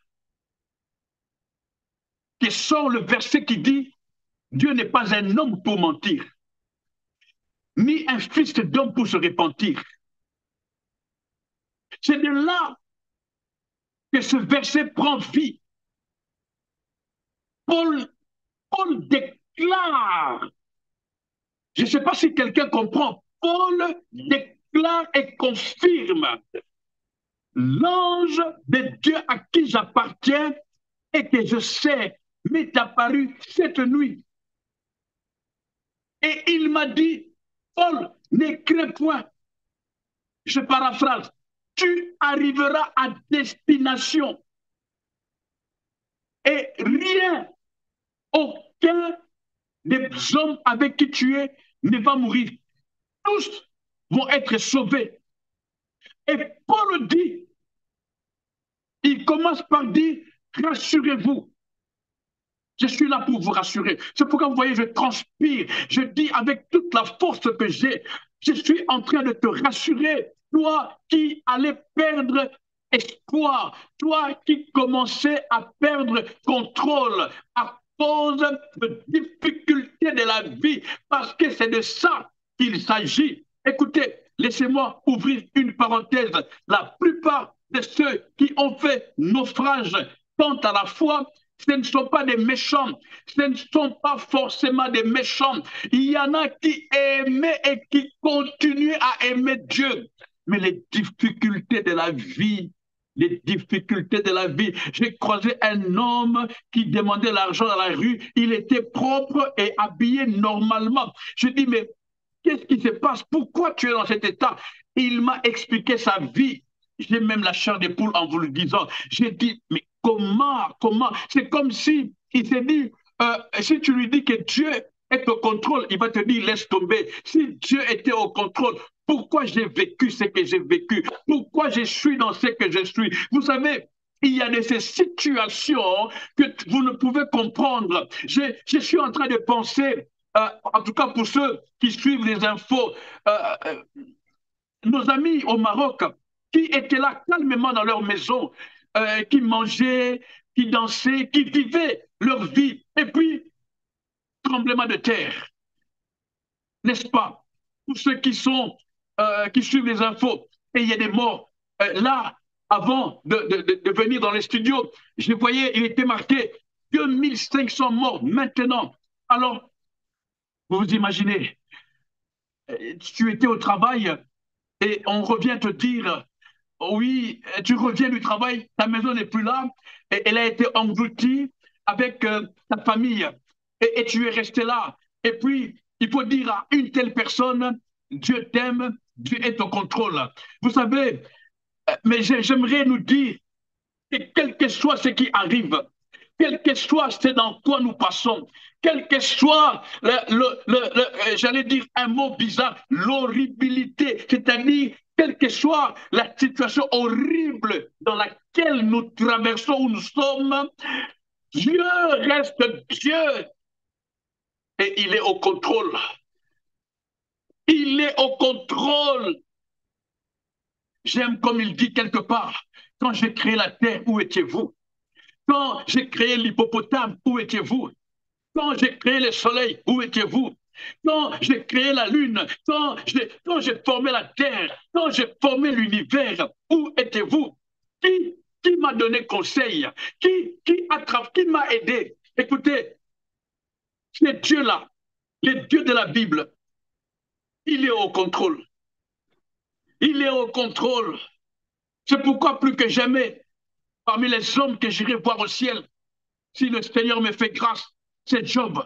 que sort le verset qui dit Dieu n'est pas un homme pour mentir, ni un fils d'homme pour se repentir. C'est de là que ce verset prend vie. Paul déclare, je ne sais pas si quelqu'un comprend, Paul déclare et confirme l'ange de Dieu à qui j'appartiens et que je sais m'est apparu cette nuit. Et il m'a dit, Paul, ne crains point. Je paraphrase, tu arriveras à destination. Et rien, aucun des hommes avec qui tu es ne va mourir. Tous vont être sauvés. Et Paul dit, il commence par dire, rassurez-vous. Je suis là pour vous rassurer. C'est pourquoi vous voyez, je transpire. Je dis avec toute la force que j'ai, je suis en train de te rassurer. Toi qui allais perdre espoir, toi qui commençais à perdre contrôle à cause de difficultés de la vie, parce que c'est de ça qu'il s'agit. Écoutez, laissez-moi ouvrir une parenthèse. La plupart de ceux qui ont fait naufrage quant à la foi, ce ne sont pas des méchants, ce ne sont pas forcément des méchants. Il y en a qui aimaient et qui continuent à aimer Dieu. Mais les difficultés de la vie, j'ai croisé un homme qui demandait l'argent dans la rue, il était propre et habillé normalement. Je dis, mais qu'est-ce qui se passe? Pourquoi tu es dans cet état? Il m'a expliqué sa vie. J'ai même la chair des poules en vous le disant. J'ai dit, mais comment? C'est comme si il s'est dit, Si tu lui dis que Dieu est au contrôle, il va te dire laisse tomber. Si Dieu était au contrôle, pourquoi j'ai vécu ce que j'ai vécu? Pourquoi je suis dans ce que je suis? Vous savez, il y a de ces situations que vous ne pouvez comprendre. Je suis en train de penser, en tout cas pour ceux qui suivent les infos, euh, euh, nos amis au Maroc qui étaient là calmement dans leur maison, qui mangeaient, qui dansaient, qui vivaient leur vie. Et puis, tremblement de terre, n'est-ce pas? Pour ceux qui suivent les infos, et il y a des morts. Là, avant de venir dans les studios, je voyais, il était marqué 2500 morts maintenant. Alors, vous vous imaginez, tu étais au travail et on revient te dire, oui, tu reviens du travail, ta maison n'est plus là, et elle a été engloutie avec ta famille, et tu es resté là. Et puis, il faut dire à une telle personne, Dieu t'aime, Dieu est au contrôle. Vous savez, mais j'aimerais nous dire que quel que soit ce qui arrive, quel que soit ce dans quoi nous passons, quel que soit, j'allais dire un mot bizarre, l'horribilité, c'est-à-dire quelle que soit la situation horrible dans laquelle nous traversons où nous sommes, Dieu reste Dieu et il est au contrôle. Il est au contrôle. J'aime comme il dit quelque part, quand j'ai créé la terre, où étiez-vous? Quand j'ai créé l'hippopotame, où étiez-vous? Quand j'ai créé le soleil, où étiez-vous? Quand j'ai créé la lune, quand j'ai formé la terre, quand j'ai formé l'univers, où étiez-vous? Qui m'a donné conseil? Qui m'a aidé? Écoutez, ce Dieu-là, le Dieu de la Bible, il est au contrôle. Il est au contrôle. C'est pourquoi plus que jamais, parmi les hommes que j'irai voir au ciel, si le Seigneur me fait grâce, c'est Job.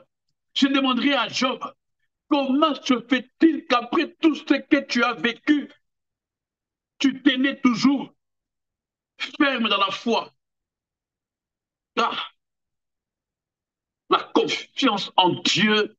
Je demanderai à Job, comment se fait-il qu'après tout ce que tu as vécu, tu tenais toujours ferme dans la foi? Ah, la confiance en Dieu,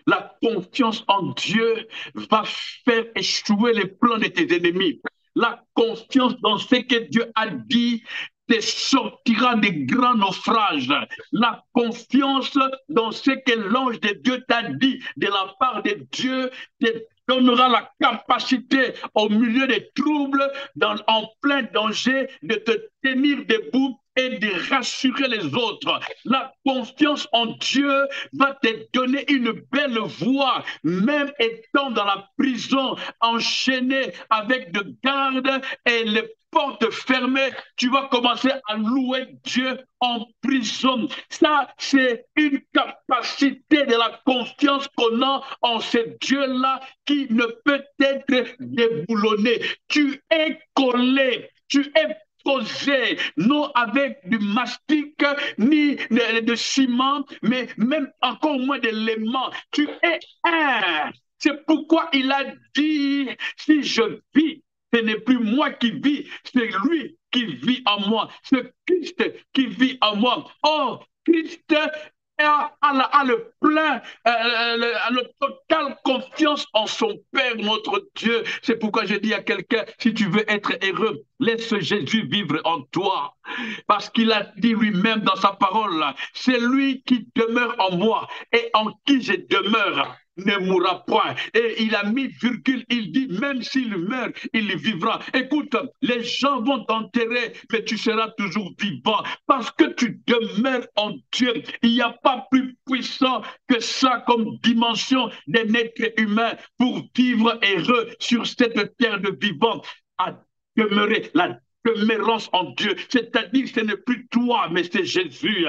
la confiance en Dieu va faire échouer les plans de tes ennemis. La confiance dans ce que Dieu a dit te sortira des grands naufrages. La confiance dans ce que l'ange de Dieu t'a dit de la part de Dieu te donnera la capacité au milieu des troubles, en plein danger, de te tenir debout et de rassurer les autres. La confiance en Dieu va te donner une belle voix, même étant dans la prison, enchaîné avec de gardes et les portes fermées, tu vas commencer à louer Dieu en prison. Ça, c'est une capacité de la confiance qu'on a en ce Dieu-là qui ne peut être déboulonné. Tu es collé, tu es posé, non avec du mastic, ni de ciment, mais même encore moins d'éléments. Tu es un. C'est pourquoi il a dit, si je vis, ce n'est plus moi qui vis, c'est lui qui vit en moi. C'est Christ qui vit en moi. Oh, Christ a le plein, a le total confiance en son Père, notre Dieu. C'est pourquoi je dis à quelqu'un, si tu veux être heureux, laisse Jésus vivre en toi. Parce qu'il a dit lui-même dans sa parole, c'est lui qui demeure en moi et en qui je demeure ne mourra point. Et il a mis virgule, il dit, même s'il meurt, il vivra. Écoute, les gens vont t'enterrer, mais tu seras toujours vivant parce que tu demeures en Dieu. Il n'y a pas plus puissant que ça comme dimension d'un être humain pour vivre heureux sur cette terre de vivant. À demeurer la demeurance en Dieu, c'est-à-dire ce n'est plus toi, mais c'est Jésus.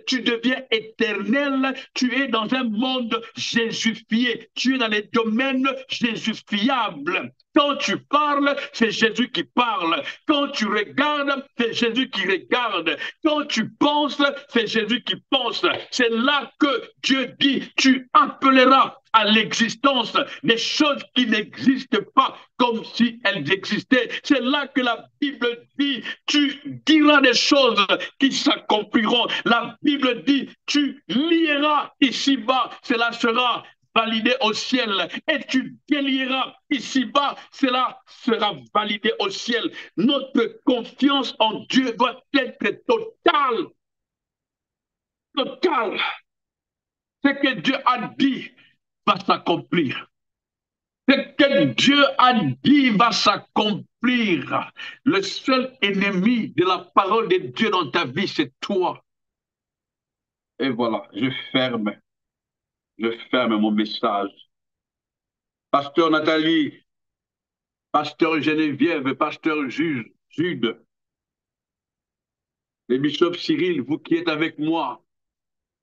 Tu deviens éternel, tu es dans un monde jésufié, tu es dans les domaines jésufiables. Quand tu parles, c'est Jésus qui parle. Quand tu regardes, c'est Jésus qui regarde. Quand tu penses, c'est Jésus qui pense. C'est là que Dieu dit, tu appelleras à l'existence des choses qui n'existent pas comme si elles existaient. C'est là que la Bible dit, tu diras des choses qui s'accompliront. La Bible dit, tu lieras ici-bas, cela sera validé au ciel. Et tu délieras ici-bas, cela sera validé au ciel. Notre confiance en Dieu doit être totale. Totale. Ce que Dieu a dit va s'accomplir. Ce que Dieu a dit va s'accomplir. Le seul ennemi de la parole de Dieu dans ta vie, c'est toi. Et voilà, je ferme mon message. Pasteur Nathalie, pasteur Geneviève, pasteur Jude, le bishop Cyril, vous qui êtes avec moi,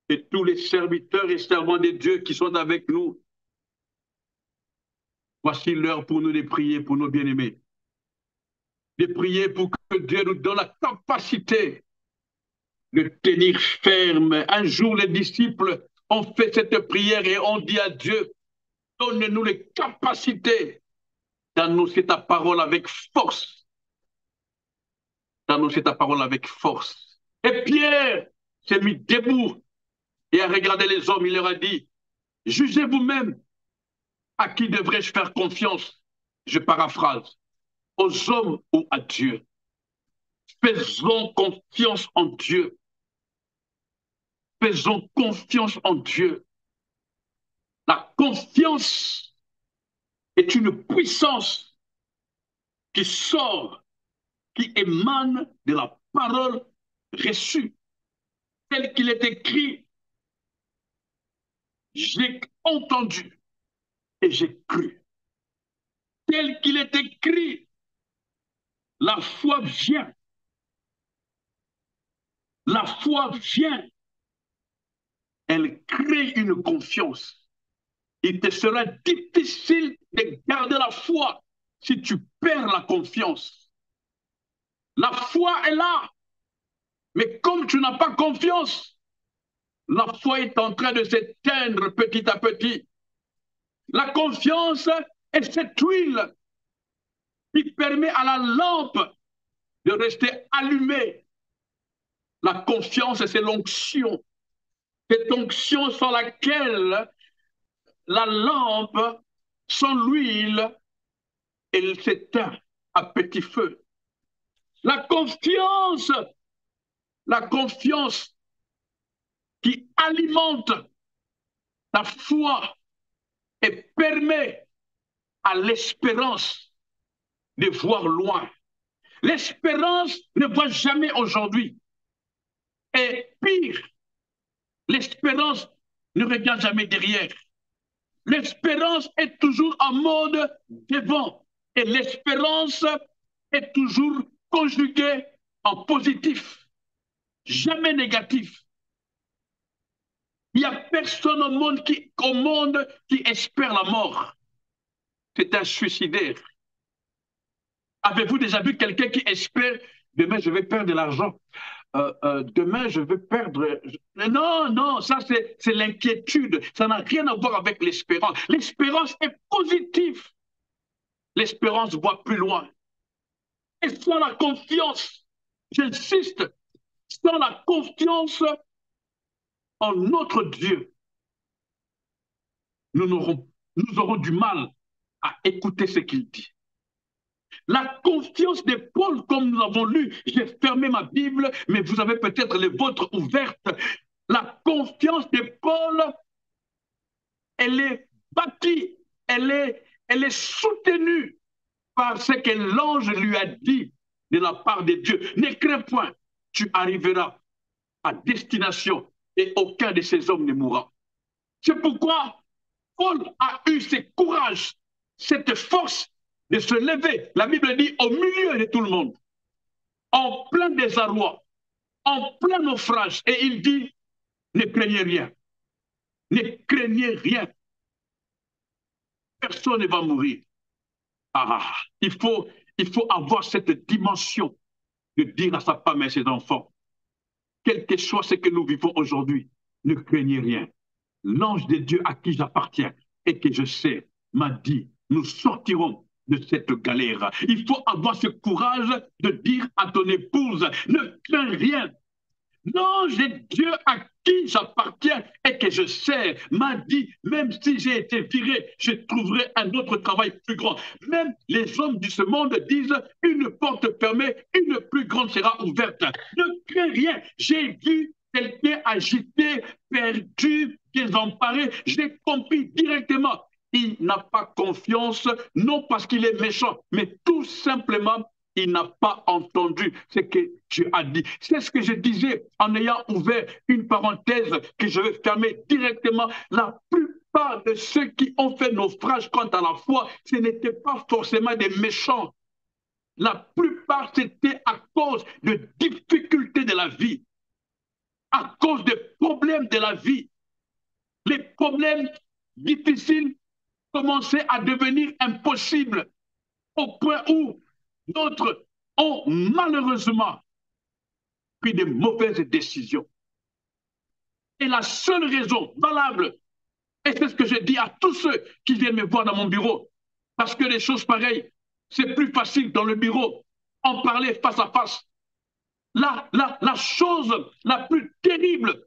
et tous les serviteurs et servants de Dieu qui sont avec nous, voici l'heure pour nous de prier pour nos bien-aimés. De prier pour que Dieu nous donne la capacité de tenir ferme. Un jour, les disciples ont fait cette prière et ont dit à Dieu, donne-nous les capacités d'annoncer ta parole avec force. D'annoncer ta parole avec force. Et Pierre s'est mis debout et a regardé les hommes. Il leur a dit, jugez vous-même à qui devrais-je faire confiance. Je paraphrase, aux hommes ou à Dieu. Faisons confiance en Dieu. Faisons confiance en Dieu. La confiance est une puissance qui sort, qui émane de la parole reçue. Tel qu'il est écrit, j'ai entendu et j'ai cru. Tel qu'il est écrit, la foi vient. La foi vient. Elle crée une confiance. Il te sera difficile de garder la foi si tu perds la confiance. La foi est là. Mais comme tu n'as pas confiance, la foi est en train de s'éteindre petit à petit. La confiance est cette huile qui permet à la lampe de rester allumée. La confiance, c'est l'onction. Cette onction sans laquelle la lampe, sans l'huile, elle s'éteint à petit feu. La confiance qui alimente ta foi et permet à l'espérance de voir loin. L'espérance ne voit jamais aujourd'hui. Et pire, l'espérance ne regarde jamais derrière. L'espérance est toujours en mode devant. Et l'espérance est toujours conjuguée en positif, jamais négatif. Il n'y a personne au monde qui espère la mort. C'est un suicidaire. Avez-vous déjà vu quelqu'un qui espère demain je vais perdre de l'argent, demain je vais perdre... Non, non, ça c'est l'inquiétude. Ça n'a rien à voir avec l'espérance. L'espérance est positive. L'espérance voit plus loin. Et sans la confiance, j'insiste, sans la confiance en notre Dieu, nous aurons du mal à écouter ce qu'il dit. La confiance de Paul, comme nous avons lu, j'ai fermé ma Bible, mais vous avez peut-être les vôtres ouvertes. La confiance de Paul, elle est bâtie, elle est soutenue par ce que l'ange lui a dit de la part de Dieu. Ne crains point, tu arriveras à destination et aucun de ces hommes ne mourra. C'est pourquoi Paul a eu ce courage, cette force de se lever. La Bible dit au milieu de tout le monde, en plein désarroi, en plein naufrage. Et il dit, ne craignez rien. Ne craignez rien. Personne ne va mourir. Ah, il faut avoir cette dimension de dire à sa femme et à ses enfants, quel que soit ce que nous vivons aujourd'hui, ne craignez rien. L'ange de Dieu à qui j'appartiens et que je sais m'a dit, nous sortirons de cette galère. Il faut avoir ce courage de dire à ton épouse, ne crains rien. Non, j'ai Dieu à qui j'appartiens et que je sers m'a dit, même si j'ai été viré, je trouverai un autre travail plus grand. Même les hommes de ce monde disent, une porte fermée, une plus grande sera ouverte. Ne crains rien. J'ai vu quelqu'un agité, perdu, désemparé. J'ai compris directement. Il n'a pas confiance, non parce qu'il est méchant, mais tout simplement il n'a pas entendu ce que Dieu a dit. C'est ce que je disais en ayant ouvert une parenthèse que je vais fermer directement. La plupart de ceux qui ont fait naufrage quant à la foi, ce n'étaient pas forcément des méchants. La plupart, c'était à cause de difficultés de la vie, à cause des problèmes de la vie. Les problèmes difficiles commençaient à devenir impossibles au point où d'autres ont malheureusement pris de mauvaises décisions. Et la seule raison valable, et c'est ce que je dis à tous ceux qui viennent me voir dans mon bureau, parce que les choses pareilles, c'est plus facile dans le bureau, en parler face à face. La chose la plus terrible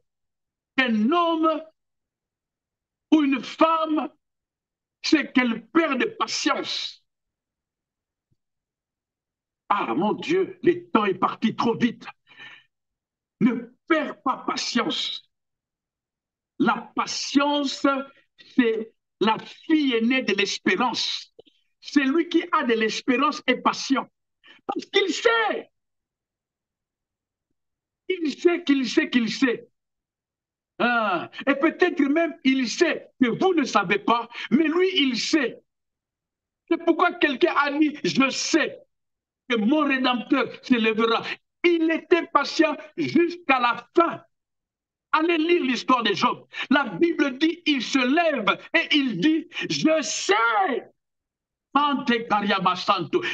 qu'un homme ou une femme, c'est qu'elle perd de patience. Ah mon Dieu, le temps est parti trop vite. Ne perds pas patience. La patience, c'est la fille aînée de l'espérance. C'est lui qui a de l'espérance est patient. Parce qu'il sait. Il sait qu'il sait qu'il sait. Ah, et peut-être même il sait que vous ne savez pas, mais lui, il sait. C'est pourquoi quelqu'un a dit, je sais que mon Rédempteur s'élèvera. Il était patient jusqu'à la fin. Allez lire l'histoire des Job. La Bible dit, il se lève et il dit, je sais,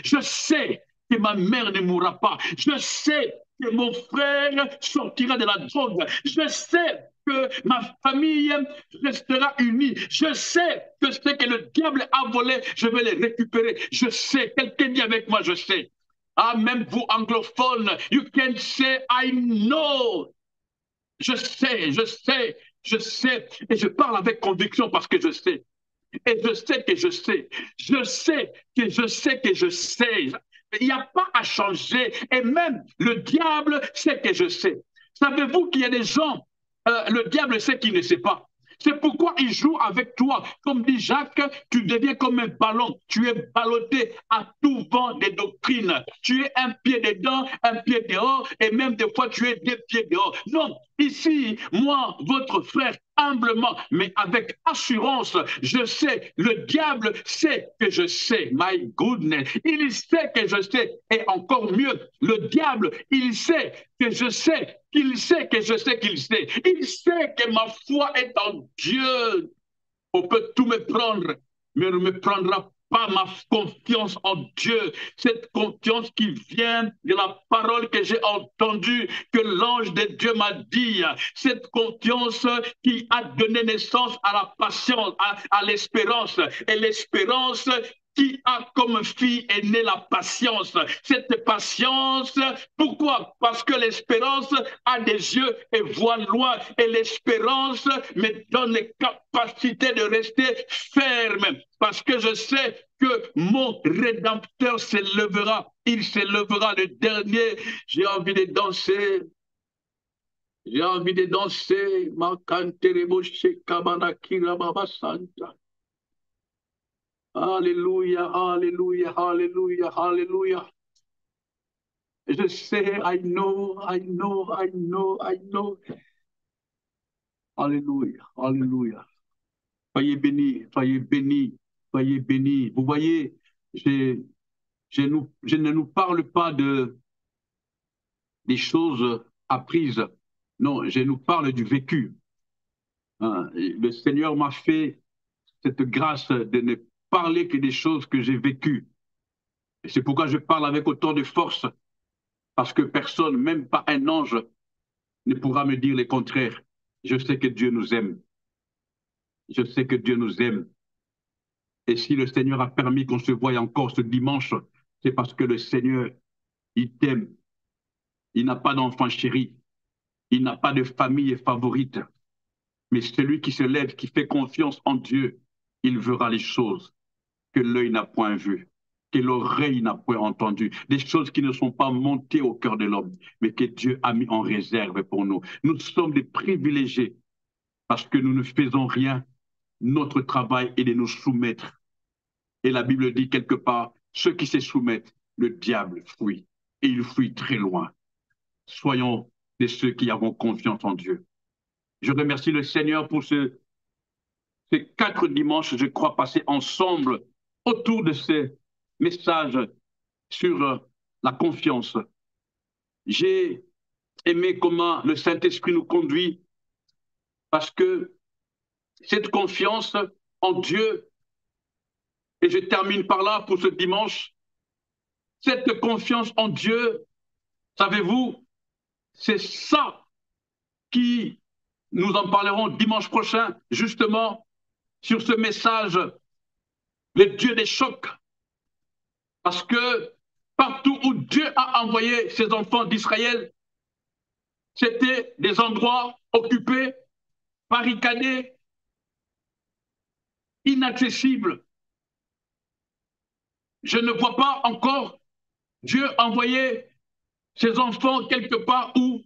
je sais que ma mère ne mourra pas. Je sais que mon frère sortira de la drogue. Je sais que ma famille restera unie. Je sais que ce que le diable a volé, je vais les récupérer. Je sais. Quelqu'un dit avec moi, je sais. Ah, même vous anglophones, you can say, I know. Je sais, je sais, je sais. Et je parle avec conviction parce que je sais. Et je sais que je sais. Je sais que je sais que je sais. Il n'y a pas à changer. Et même le diable sait que je sais. Savez-vous qu'il y a des gens, le diable sait qu'il ne sait pas. C'est pourquoi il joue avec toi. Comme dit Jacques, tu deviens comme un ballon. Tu es ballotté à tout vent des doctrines. Tu es un pied dedans, un pied dehors, et même des fois tu es deux pieds dehors. Non, ici, moi, votre frère, humblement, mais avec assurance, je sais, le diable sait que je sais. My goodness, il sait que je sais. Et encore mieux, le diable, il sait que je sais, qu'il sait que je sais qu'il sait. Il sait que ma foi est en Dieu. On peut tout me prendre, mais on ne me prendra pas ma confiance en Dieu. Cette confiance qui vient de la parole que j'ai entendue, que l'ange de Dieu m'a dit. Cette confiance qui a donné naissance à la patience, à l'espérance. Et l'espérance qui a comme fille aînée la patience. Cette patience, pourquoi? Parce que l'espérance a des yeux et voit loin. Et l'espérance me donne les capacités de rester ferme. Parce que je sais que mon Rédempteur s'élèvera. Il s'élèvera le dernier. J'ai envie de danser. J'ai envie de danser. Alléluia, alléluia, alléluia, alléluia. Je sais, I know, I know, I know, I know. Alléluia, alléluia. Soyez bénis, soyez bénis, soyez bénis. Vous voyez, je ne nous parle pas des choses apprises. Non, je nous parle du vécu. Hein, le Seigneur m'a fait cette grâce de ne parler que des choses que j'ai vécues. Et c'est pourquoi je parle avec autant de force. Parce que personne, même pas un ange, ne pourra me dire le contraire. Je sais que Dieu nous aime. Je sais que Dieu nous aime. Et si le Seigneur a permis qu'on se voie encore ce dimanche, c'est parce que le Seigneur, il t'aime. Il n'a pas d'enfant chéri. Il n'a pas de famille favorite. Mais celui qui se lève, qui fait confiance en Dieu, il verra les choses que l'œil n'a point vues, que l'oreille n'a point entendues, des choses qui ne sont pas montées au cœur de l'homme, mais que Dieu a mis en réserve pour nous. Nous sommes des privilégiés parce que nous ne faisons rien. Notre travail est de nous soumettre. Et la Bible dit quelque part, ceux qui se soumettent, le diable fuit. Et il fuit très loin. Soyons de ceux qui avons confiance en Dieu. Je remercie le Seigneur pour ces 4 dimanches, je crois, passés ensemble autour de ces messages sur la confiance. J'ai aimé comment le Saint-Esprit nous conduit parce que cette confiance en Dieu, et je termine par là pour ce dimanche, cette confiance en Dieu, savez-vous, c'est ça qui, nous en parlerons dimanche prochain, justement, sur ce message, le Dieu des chocs. Parce que partout où Dieu a envoyé ses enfants d'Israël, c'était des endroits occupés, barricadés, inaccessibles. Je ne vois pas encore Dieu envoyer ses enfants quelque part où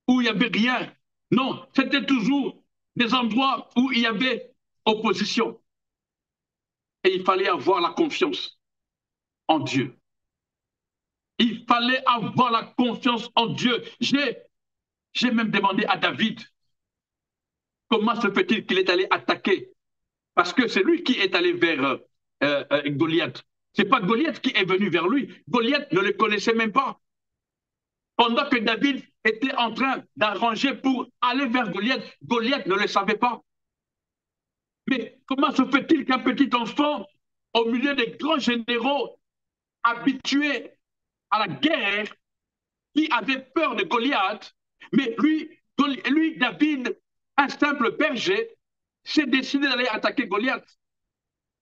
il n'y avait rien. Non, c'était toujours des endroits où il y avait opposition. Et il fallait avoir la confiance en Dieu. Il fallait avoir la confiance en Dieu. J'ai même demandé à David, comment se fait-il qu'il est allé attaquer? Parce que c'est lui qui est allé vers Goliath. Ce n'est pas Goliath qui est venu vers lui. Goliath ne le connaissait même pas. Pendant que David était en train d'arranger pour aller vers Goliath, Goliath ne le savait pas. Mais comment se fait-il qu'un petit enfant, au milieu des grands généraux habitués à la guerre, qui avait peur de Goliath, mais lui, David, un simple berger, s'est décidé d'aller attaquer Goliath?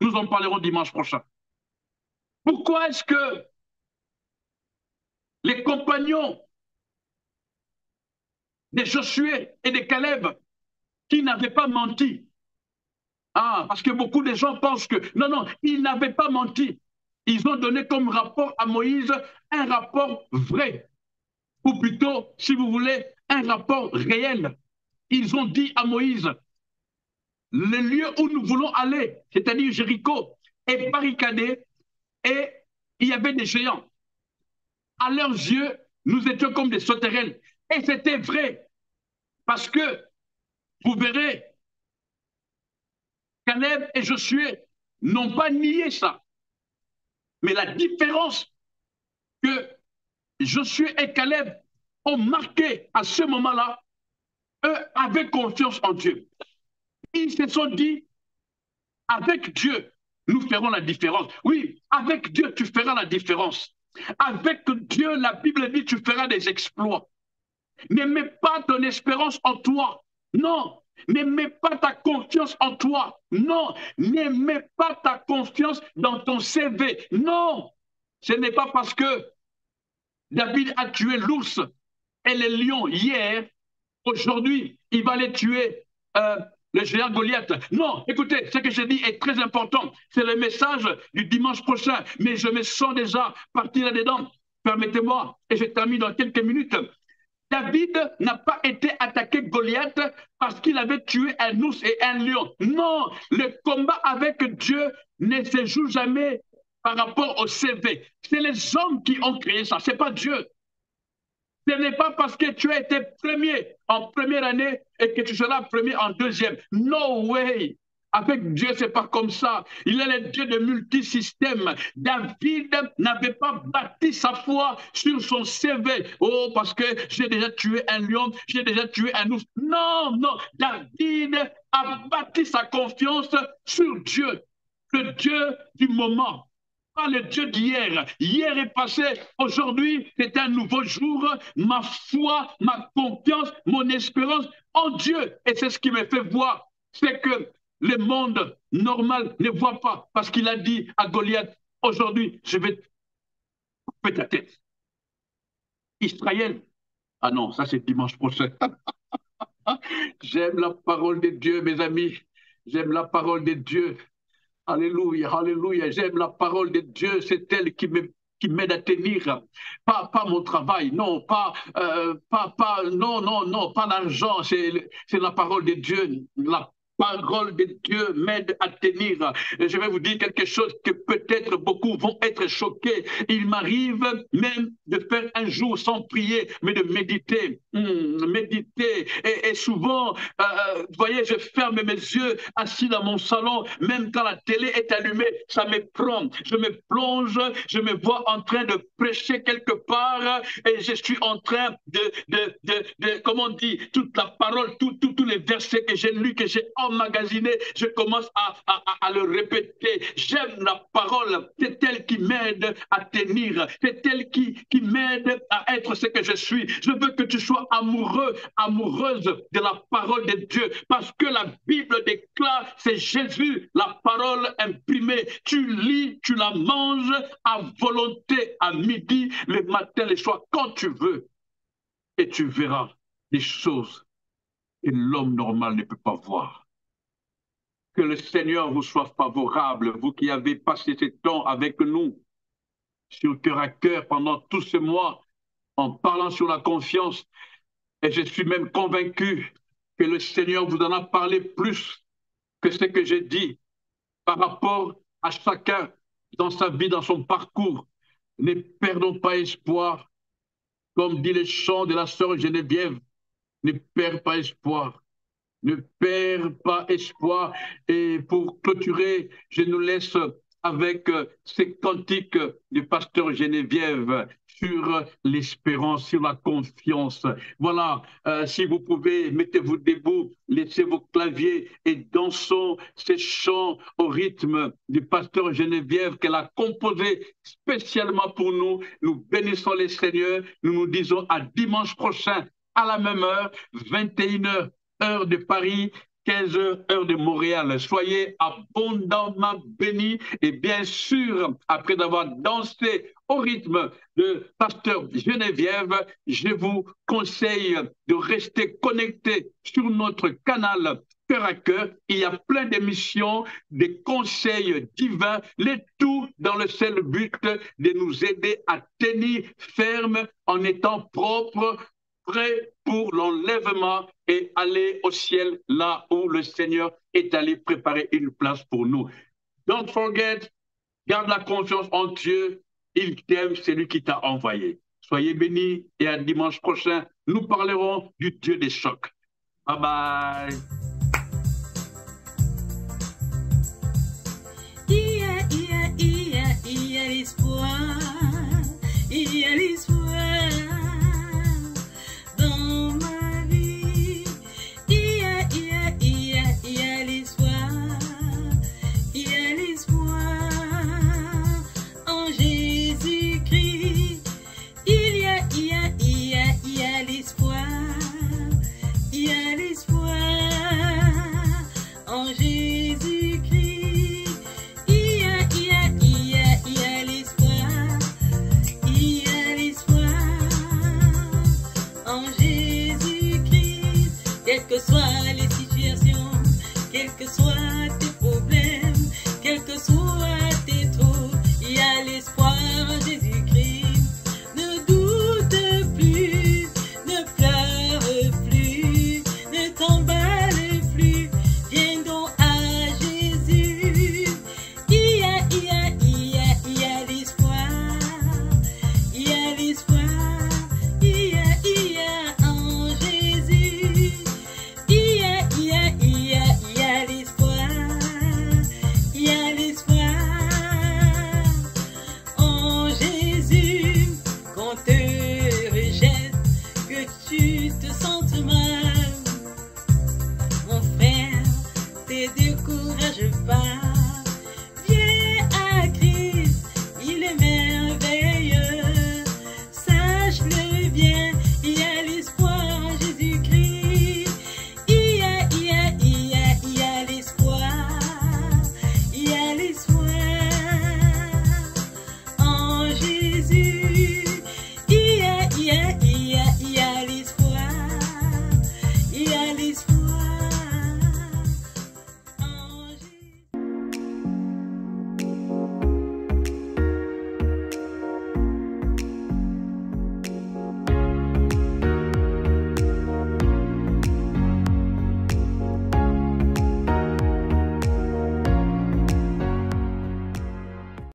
Nous en parlerons dimanche prochain. Pourquoi est-ce que les compagnons de Josué et de Caleb, qui n'avaient pas menti, parce que beaucoup de gens pensent que non, non, ils n'avaient pas menti. Ils ont donné comme rapport à Moïse un rapport vrai, ou plutôt, si vous voulez, un rapport réel. Ils ont dit à Moïse, le lieu où nous voulons aller, c'est-à-dire Jéricho, est barricadé et il y avait des géants. À leurs yeux, nous étions comme des sauterelles. Et c'était vrai, parce que, vous verrez, Caleb et Josué n'ont pas nié ça. Mais la différence que Josué et Caleb ont marqué à ce moment-là, eux avaient confiance en Dieu. Ils se sont dit, avec Dieu, nous ferons la différence. Oui, avec Dieu, tu feras la différence. Avec Dieu, la Bible dit, tu feras des exploits. Ne mets pas ton espérance en toi. Non. Ne mets pas ta confiance en toi. Non. Ne mets pas ta confiance dans ton CV. Non. Ce n'est pas parce que David a tué l'ours et le lion hier, aujourd'hui, il va les tuer le géant Goliath. Non, écoutez, ce que je dis est très important. C'est le message du dimanche prochain, mais je me sens déjà partir là-dedans. Permettez-moi, et je termine dans quelques minutes. David n'a pas été attaqué Goliath parce qu'il avait tué un ours et un lion. Non, le combat avec Dieu ne se joue jamais par rapport au CV. C'est les hommes qui ont créé ça, ce n'est pas Dieu. Ce n'est pas parce que tu as été premier en première année et que tu seras premier en deuxième. No way. Avec Dieu, ce n'est pas comme ça. Il est le Dieu de multisystèmes. David n'avait pas bâti sa foi sur son CV. Oh, parce que j'ai déjà tué un lion, j'ai déjà tué un ours. Non, non. David a bâti sa confiance sur Dieu, le Dieu du moment. Pas le Dieu d'hier. Hier est passé, aujourd'hui c'est un nouveau jour. Ma foi, ma confiance, mon espérance en Dieu. Et c'est ce qui me fait voir, c'est que le monde normal ne voit pas, parce qu'il a dit à Goliath, aujourd'hui, je vais couper ta tête. Israël, ah non, ça c'est dimanche prochain. J'aime la parole de Dieu, mes amis. J'aime la parole de Dieu. Alléluia, alléluia. J'aime la parole de Dieu. C'est elle qui m'aide à tenir. Pas mon travail, non, non, pas l'argent. C'est la parole de Dieu. La parole de Dieu m'aide à tenir. Et je vais vous dire quelque chose que peut-être beaucoup vont être choqués. Il m'arrive même de faire un jour sans prier, mais de méditer. Méditer. Et souvent, vous voyez, je ferme mes yeux assis dans mon salon, même quand la télé est allumée, ça me prend. Je me plonge, je me vois en train de prêcher quelque part et je suis en train comment on dit, toute la parole, tous les versets que j'ai lus, que j'ai emmagasinés, je commence à le répéter. J'aime la parole, c'est elle qui m'aide à tenir, c'est elle qui m'aide à être ce que je suis. Je veux que tu sois amoureux, amoureuse de la parole de Dieu, parce que la Bible déclare, c'est Jésus, la parole imprimée. Tu lis, tu la manges à volonté, à midi, le matin, le soir, quand tu veux, et tu verras des choses que l'homme normal ne peut pas voir. Que le Seigneur vous soit favorable, vous qui avez passé ce temps avec nous, sur cœur à cœur pendant tous ces mois, en parlant sur la confiance. Et je suis même convaincu que le Seigneur vous en a parlé plus que ce que j'ai dit par rapport à chacun dans sa vie, dans son parcours. Ne perdons pas espoir. Comme dit le chant de la sœur Geneviève, ne perds pas espoir. Ne perds pas espoir. Et pour clôturer, je nous laisse avec ces cantiques du pasteur Geneviève sur l'espérance, sur la confiance. Voilà, si vous pouvez, mettez-vous debout, laissez vos claviers et dansons ces chants au rythme du pasteur Geneviève qu'elle a composé spécialement pour nous. Nous bénissons les Seigneurs. Nous nous disons à dimanche prochain à la même heure, 21h, heure de Paris, 15h, heure de Montréal. Soyez abondamment bénis et bien sûr, après avoir dansé au rythme de pasteur Geneviève, je vous conseille de rester connecté sur notre canal Cœur à Cœur. Il y a plein d'émissions, des conseils divins, le tout dans le seul but de nous aider à tenir ferme en étant propres, prêts pour l'enlèvement et aller au ciel là où le Seigneur est allé préparer une place pour nous. Don't forget, garde la confiance en Dieu, il t'aime, c'est lui qui t'a envoyé. Soyez bénis et à dimanche prochain, nous parlerons du Dieu des chocs. Bye bye. Il y a l'espoir, il y a l'espoir. Quelles que soient les situations, quels que soient tes problèmes, quels que soient tes troubles, il y a l'espoir en Jésus-Christ. Ne doute plus, ne pleure plus, ne t'emballe plus, viens donc à Jésus. Il y a l'espoir, il y a l'espoir. Décourage pas, viens à Christ, il est merveilleux.